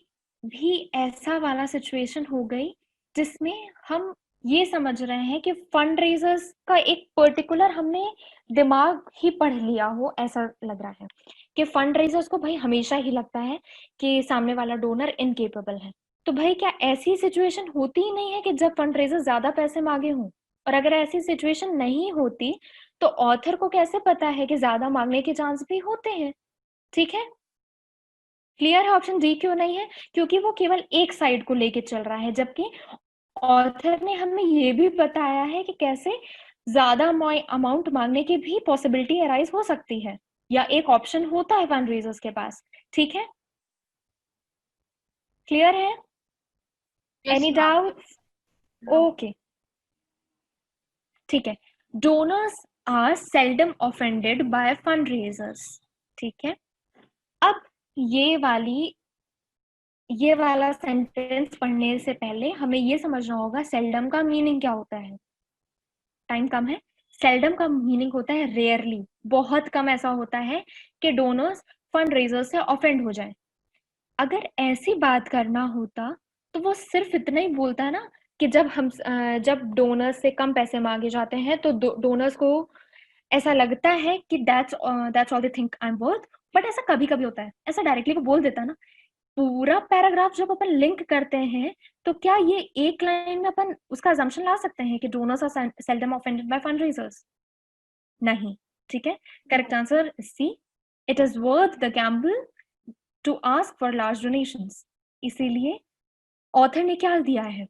Speaker 1: भी ऐसा वाला सिचुएशन हो गई जिसमें हम ये समझ रहे हैं कि फंड रेजर्स का एक पर्टिकुलर हमने दिमाग ही पढ़ लिया हो, ऐसा लग रहा है कि फंड रेजर्स को भाई हमेशा ही लगता है कि सामने वाला डोनर इनकेपेबल है. तो भाई क्या ऐसी सिचुएशन होती ही नहीं है कि जब फंड रेजर ज्यादा पैसे मांगे हों? और अगर ऐसी सिचुएशन नहीं होती तो ऑथर को कैसे पता है कि ज्यादा मांगने के चांस भी होते हैं? ठीक है, क्लियर है? ऑप्शन डी क्यों नहीं है? क्योंकि वो केवल एक साइड को लेके चल रहा है, जबकि ऑथर ने हमें ये भी बताया है कि कैसे ज्यादा अमाउंट मांगने की भी पॉसिबिलिटी अराइज हो सकती है या एक ऑप्शन होता है फंड रेजर्स के पास. ठीक है, क्लियर है? Any doubts? ओके, ठीक है. Donors are seldom offended by fund raisers. ठीक है, अब ये वाला सेंटेंस पढ़ने से पहले हमें ये समझना होगा सेल्डम का मीनिंग क्या होता है. टाइम कम है. सेल्डम का मीनिंग होता है रेयरली, बहुत कम ऐसा होता है कि डोनर्स फंड रेजर्स से ऑफेंड हो जाए. अगर ऐसी बात करना होता तो वो सिर्फ इतना ही बोलता है ना कि जब डोनर्स से कम पैसे मांगे जाते हैं तो डोनर्स को ऐसा लगता है कि that's all they think I am worth. But ऐसा कभी कभी होता है, ऐसा डायरेक्टली वो बोल देता है ना. पूरा पैराग्राफ जब अपन लिंक करते हैं तो क्या ये एक लाइन में अपन उसका assumption ला सकते हैं कि donors are seldom offended by fundraisers? नहीं. ठीक है, correct answer C. It is worth the gamble to ask for large donations. इसीलिए ऑथर ने क्या दिया है,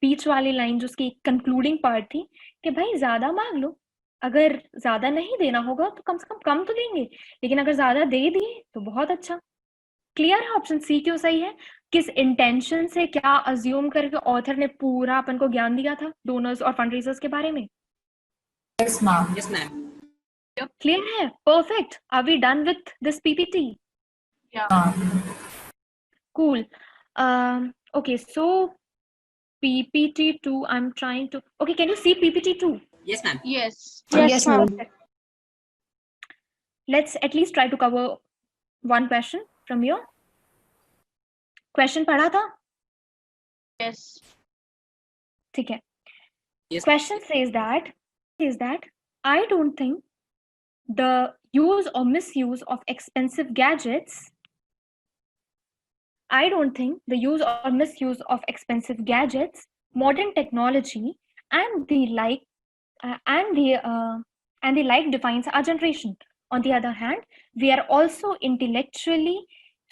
Speaker 1: बीच वाली लाइन जो उसकी कंक्लूडिंग पार्ट थी कि भाई ज्यादा मांग लो, अगर ज्यादा नहीं देना होगा तो कम से कम तो देंगे, लेकिन अगर ज्यादा दे दिए तो बहुत अच्छा. क्लियर है? ऑप्शन सी क्यों सही है? किस इंटेंशन से, क्या अज्यूम करके ऑथर ने पूरा अपन को ज्ञान दिया था डोनर्स और फंडरेजर्स के बारे में?
Speaker 3: Yes, ma'am.
Speaker 6: Yes, ma'am.
Speaker 1: Clear है? Perfect. Are we done with this PPT? Cool. Okay, so PPT2, I'm trying to. Okay, can you see PPT2?
Speaker 6: Yes, ma'am.
Speaker 5: Yes.
Speaker 10: Yes, ma'am.
Speaker 1: Let's at least try to cover one question from here. Question पढ़ा था?
Speaker 5: Yes.
Speaker 1: ठीक है.
Speaker 6: Yes.
Speaker 1: Question says that I don't think the use or misuse of expensive gadgets. I don't think the use or misuse of expensive gadgets, modern technology, and the like defines our generation. On the other hand, we are also intellectually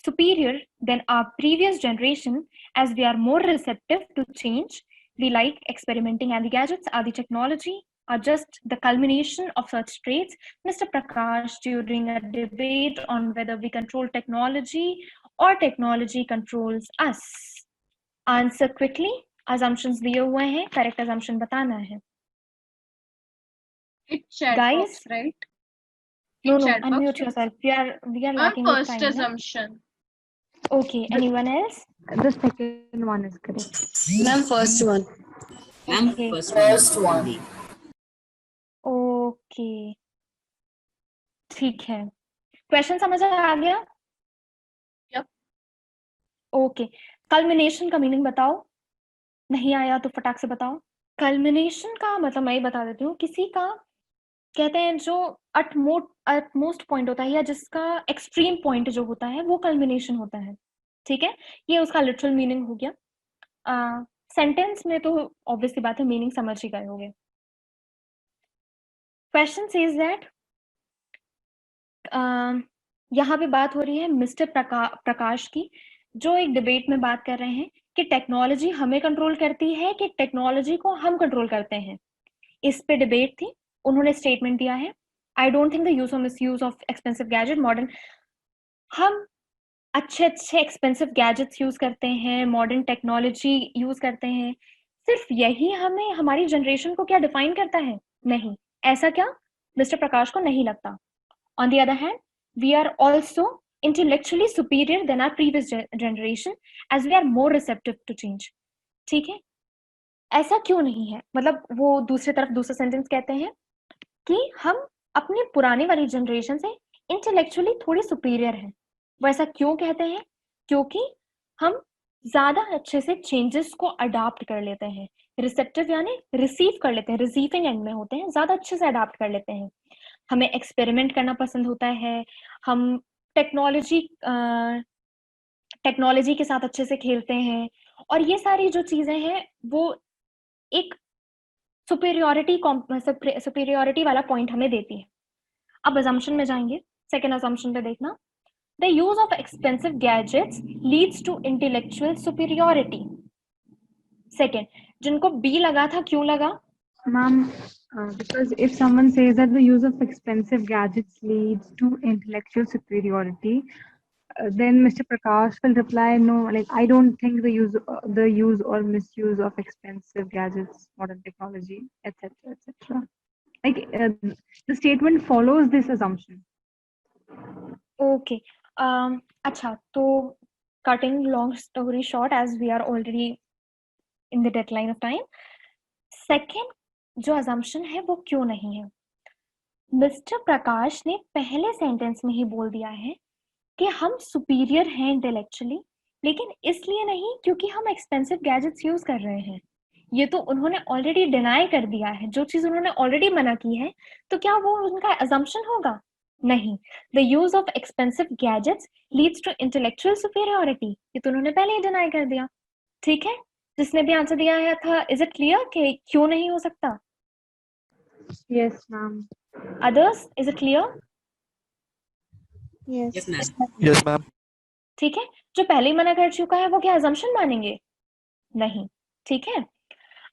Speaker 1: superior than our previous generation as we are more receptive to change. We like experimenting, and the gadgets are the technology are just the culmination of such traits. Mr. Prakash, during a debate on whether we control technology or technology controls us. Answer quickly. Assumptions दिए हुए हैं, correct assumption बताना है.
Speaker 5: It's chat
Speaker 1: Guys?
Speaker 5: box, right?
Speaker 1: No,
Speaker 5: It's
Speaker 1: no,
Speaker 5: chat box.
Speaker 1: unmute yourself. We are
Speaker 5: Ma'am,
Speaker 1: lacking with
Speaker 5: first
Speaker 1: time. No?
Speaker 5: assumption.
Speaker 1: Okay, anyone else?
Speaker 2: The second one is correct.
Speaker 10: Ma'am, first one.
Speaker 6: Ma'am,
Speaker 1: Okay.
Speaker 6: first one.
Speaker 1: Okay. ठीक है. Question समझ आ गया?
Speaker 5: Yep.
Speaker 1: Okay. Culmination का meaning बताओ. नहीं आया तो फटाक से बताओ. Culmination का मतलब मैं ही बता देती हूँ. किसी का कहते हैं जो utmost point होता है या जिसका extreme point जो होता है वो culmination होता है. ठीक है? ये उसका literal meaning हो गया. Sentence में तो obviously बात है meaning समझ ही गए होगे. Question says that यहाँ पे बात हो रही है मिस्टर प्रकाश की, जो एक डिबेट में बात कर रहे हैं कि टेक्नोलॉजी हमें कंट्रोल करती है कि टेक्नोलॉजी को हम कंट्रोल करते हैं. इस पे डिबेट थी. उन्होंने स्टेटमेंट दिया है, I don't think the use और misuse of expensive gadget modern. हम अच्छे एक्सपेंसिव गैजेट्स यूज करते हैं, मॉडर्न टेक्नोलॉजी यूज करते हैं. सिर्फ यही हमें हमारी जनरेशन को क्या डिफाइन करता है? नहीं. ऐसा क्या मिस्टर प्रकाश को नहीं लगता. On the other hand, we are also intellectually superior than our previous generation as we are more receptive to change. ठीक है? ऐसा क्यों नहीं है? मतलब वो दूसरी तरफ दूसरा सेंटेंस कहते हैं कि हम अपनी पुरानी वाली जनरेशन से इंटेलेक्चुअली थोड़ी सुपीरियर हैं. वो ऐसा क्यों कहते हैं? क्योंकि हम ज्यादा अच्छे से चेंजेस को अडाप्ट कर लेते हैं. रिसेप्टिव यानी रिसीव कर लेते हैं, रिसीविंग एंड में होते हैं, ज्यादा अच्छे से अडाप्ट कर लेते हैं. हमें एक्सपेरिमेंट करना पसंद होता है. हम टेक्नोलॉजी के साथ अच्छे से खेलते हैं. और ये सारी जो चीजें हैं वो एक सुपीरियोरिटी वाला पॉइंट हमें देती है. अब assumption में जाएंगे. सेकेंड assumption पे देखना. The use of expensive gadgets leads to intellectual superiority. Second, जिनको B लगा था, क्यों लगा?
Speaker 2: Ma'am, because if someone says that the use of expensive gadgets leads to intellectual superiority, then Mr. Prakash will reply, no, like I don't think the use or misuse of expensive gadgets, modern technology, etc., etc. Like the statement follows this assumption.
Speaker 1: Okay. अच्छा, तो cutting long story short, as we are already in the deadline of time. Second, जो assumption है वो क्यों नहीं है? Mister प्रकाश ने पहले सेंटेंस में ही बोल दिया है कि हम सुपीरियर हैं इंटेलेक्चुअली, लेकिन इसलिए नहीं क्योंकि हम एक्सपेंसिव गैजेट्स यूज कर रहे हैं. ये तो उन्होंने ऑलरेडी डिनाई कर दिया है. जो चीज उन्होंने ऑलरेडी मना की है, तो क्या वो उनका असम्पशन होगा? नहीं. The use of expensive gadgets leads to intellectual superiority. ये तो उन्होंने पहले ही डिनाई कर दिया. ठीक है? जिसने भी आंसर दिया है था, इज इट क्लियर कि क्यों नहीं हो सकता?
Speaker 2: Yes, ma'am.
Speaker 1: Others, is it clear?
Speaker 6: Yes, ma'am.
Speaker 9: Yes, ma'am.
Speaker 1: ठीक है. जो पहले ही मना कर चुका है वो क्या assumption मानेंगे? नहीं. ठीक है.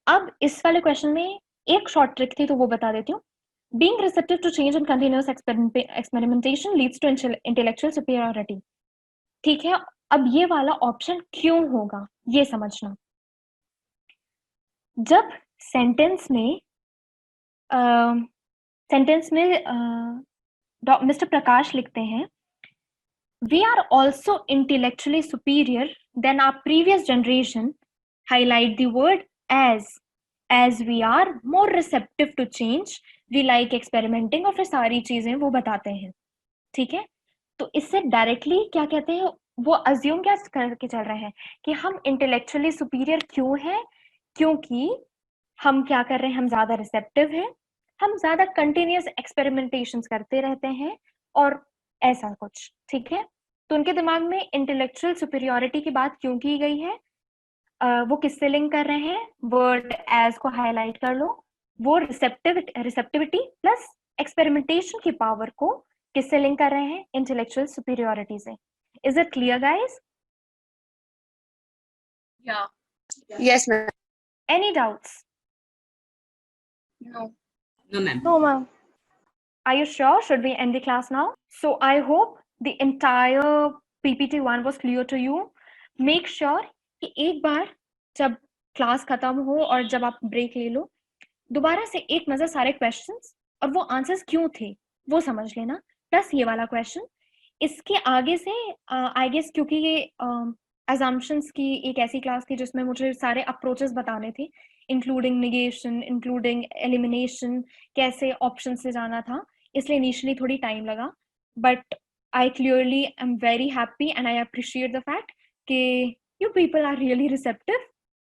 Speaker 1: अब इस वाले क्वेश्चन में एक शॉर्ट ट्रिक थी, तो वो बता देती हूँ. Being receptive to change and continuous experimentation leads to intellectual superiority. ठीक है. अब ये वाला ऑप्शन क्यों होगा ये समझना. जब सेंटेंस में मिस्टर प्रकाश लिखते हैं, we are also intellectually superior than our previous generation, highlight the word as we are more receptive to change, we like experimenting, और फिर सारी चीजें वो बताते हैं. ठीक है. तो इससे डायरेक्टली क्या कहते हैं, वो अज्यूम क्या करके चल रहे हैं कि हम इंटेलेक्चुअली सुपीरियर क्यों हैं? क्योंकि हम क्या कर रहे हैं, हम ज्यादा रिसेप्टिव हैं, हम ज्यादा कंटिन्यूअस एक्सपेरिमेंटेशंस करते रहते हैं और ऐसा कुछ. ठीक है. तो उनके दिमाग में इंटेलेक्चुअल सुपीरियोरिटी की बात क्यों की गई है? वो किससे लिंक कर रहे हैं? वर्ड एज को हाईलाइट कर लो. वो रिसेप्टिविटी प्लस एक्सपेरिमेंटेशन की पावर को किससे लिंक कर रहे हैं? इंटेलेक्चुअल सुपीरियोरिटी से. Is it clear guys?
Speaker 5: Yeah.
Speaker 10: Yes, ma'am.
Speaker 1: Any doubts?
Speaker 5: No.
Speaker 6: No, ma'am.
Speaker 1: No, ma'am. Are you sure? Should we end the class now? So I hope the entire PPT1 was clear to you. Make sure कि एक बार जब class खत्म हो और जब आप break ले लो, दोबारा से एक नजर सारे क्वेश्चंस और वो आंसर्स क्यों थे वो समझ लेना, प्लस ये वाला क्वेश्चन. इसके आगे से आई गेस क्योंकि ये assumptions की एक ऐसी क्लास थी जिसमें मुझे सारे अप्रोचेस बताने थे, इंक्लूडिंग निगेशन, इंक्लूडिंग एलिमिनेशन, कैसे ऑप्शन से जाना था, इसलिए इनिशियली थोड़ी टाइम लगा. But I clearly am very happy and I appreciate the fact कि you people are really receptive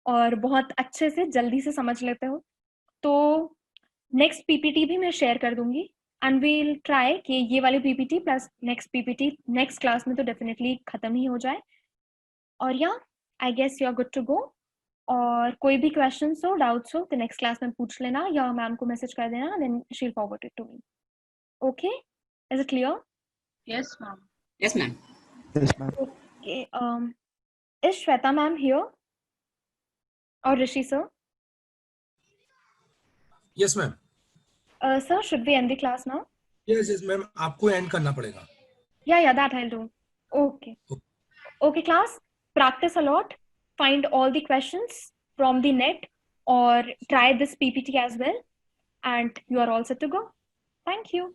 Speaker 1: और बहुत अच्छे से जल्दी से समझ लेते हो. तो नेक्स्ट पीपीटी भी मैं शेयर कर दूंगी एंड वील ट्राई कि ये वाली PPT plus next PPT next class में तो डेफिनेटली खत्म ही हो जाए. और या I guess you are good to go. और कोई भी क्वेश्चन हो, डाउट्स हो तो नेक्स्ट क्लास में पूछ लेना या मैम को मैसेज कर देना, then she will forward it to me. Okay, is it clear?
Speaker 5: Yes, ma'am.
Speaker 6: Yes, ma'am.
Speaker 9: Yes, ma'am.
Speaker 1: Okay. Is Shweta ma'am here or Rishi sir?
Speaker 11: Yes, ma'am.
Speaker 1: Sir, should we end the class now?
Speaker 11: Yes, ma'am. आपको end करना पड़ेगा.
Speaker 1: Yeah, that I'll do. Okay. Okay, class. Practice a lot. Find all the questions from the net or try this PPT as well. And you are all set to go. Thank you.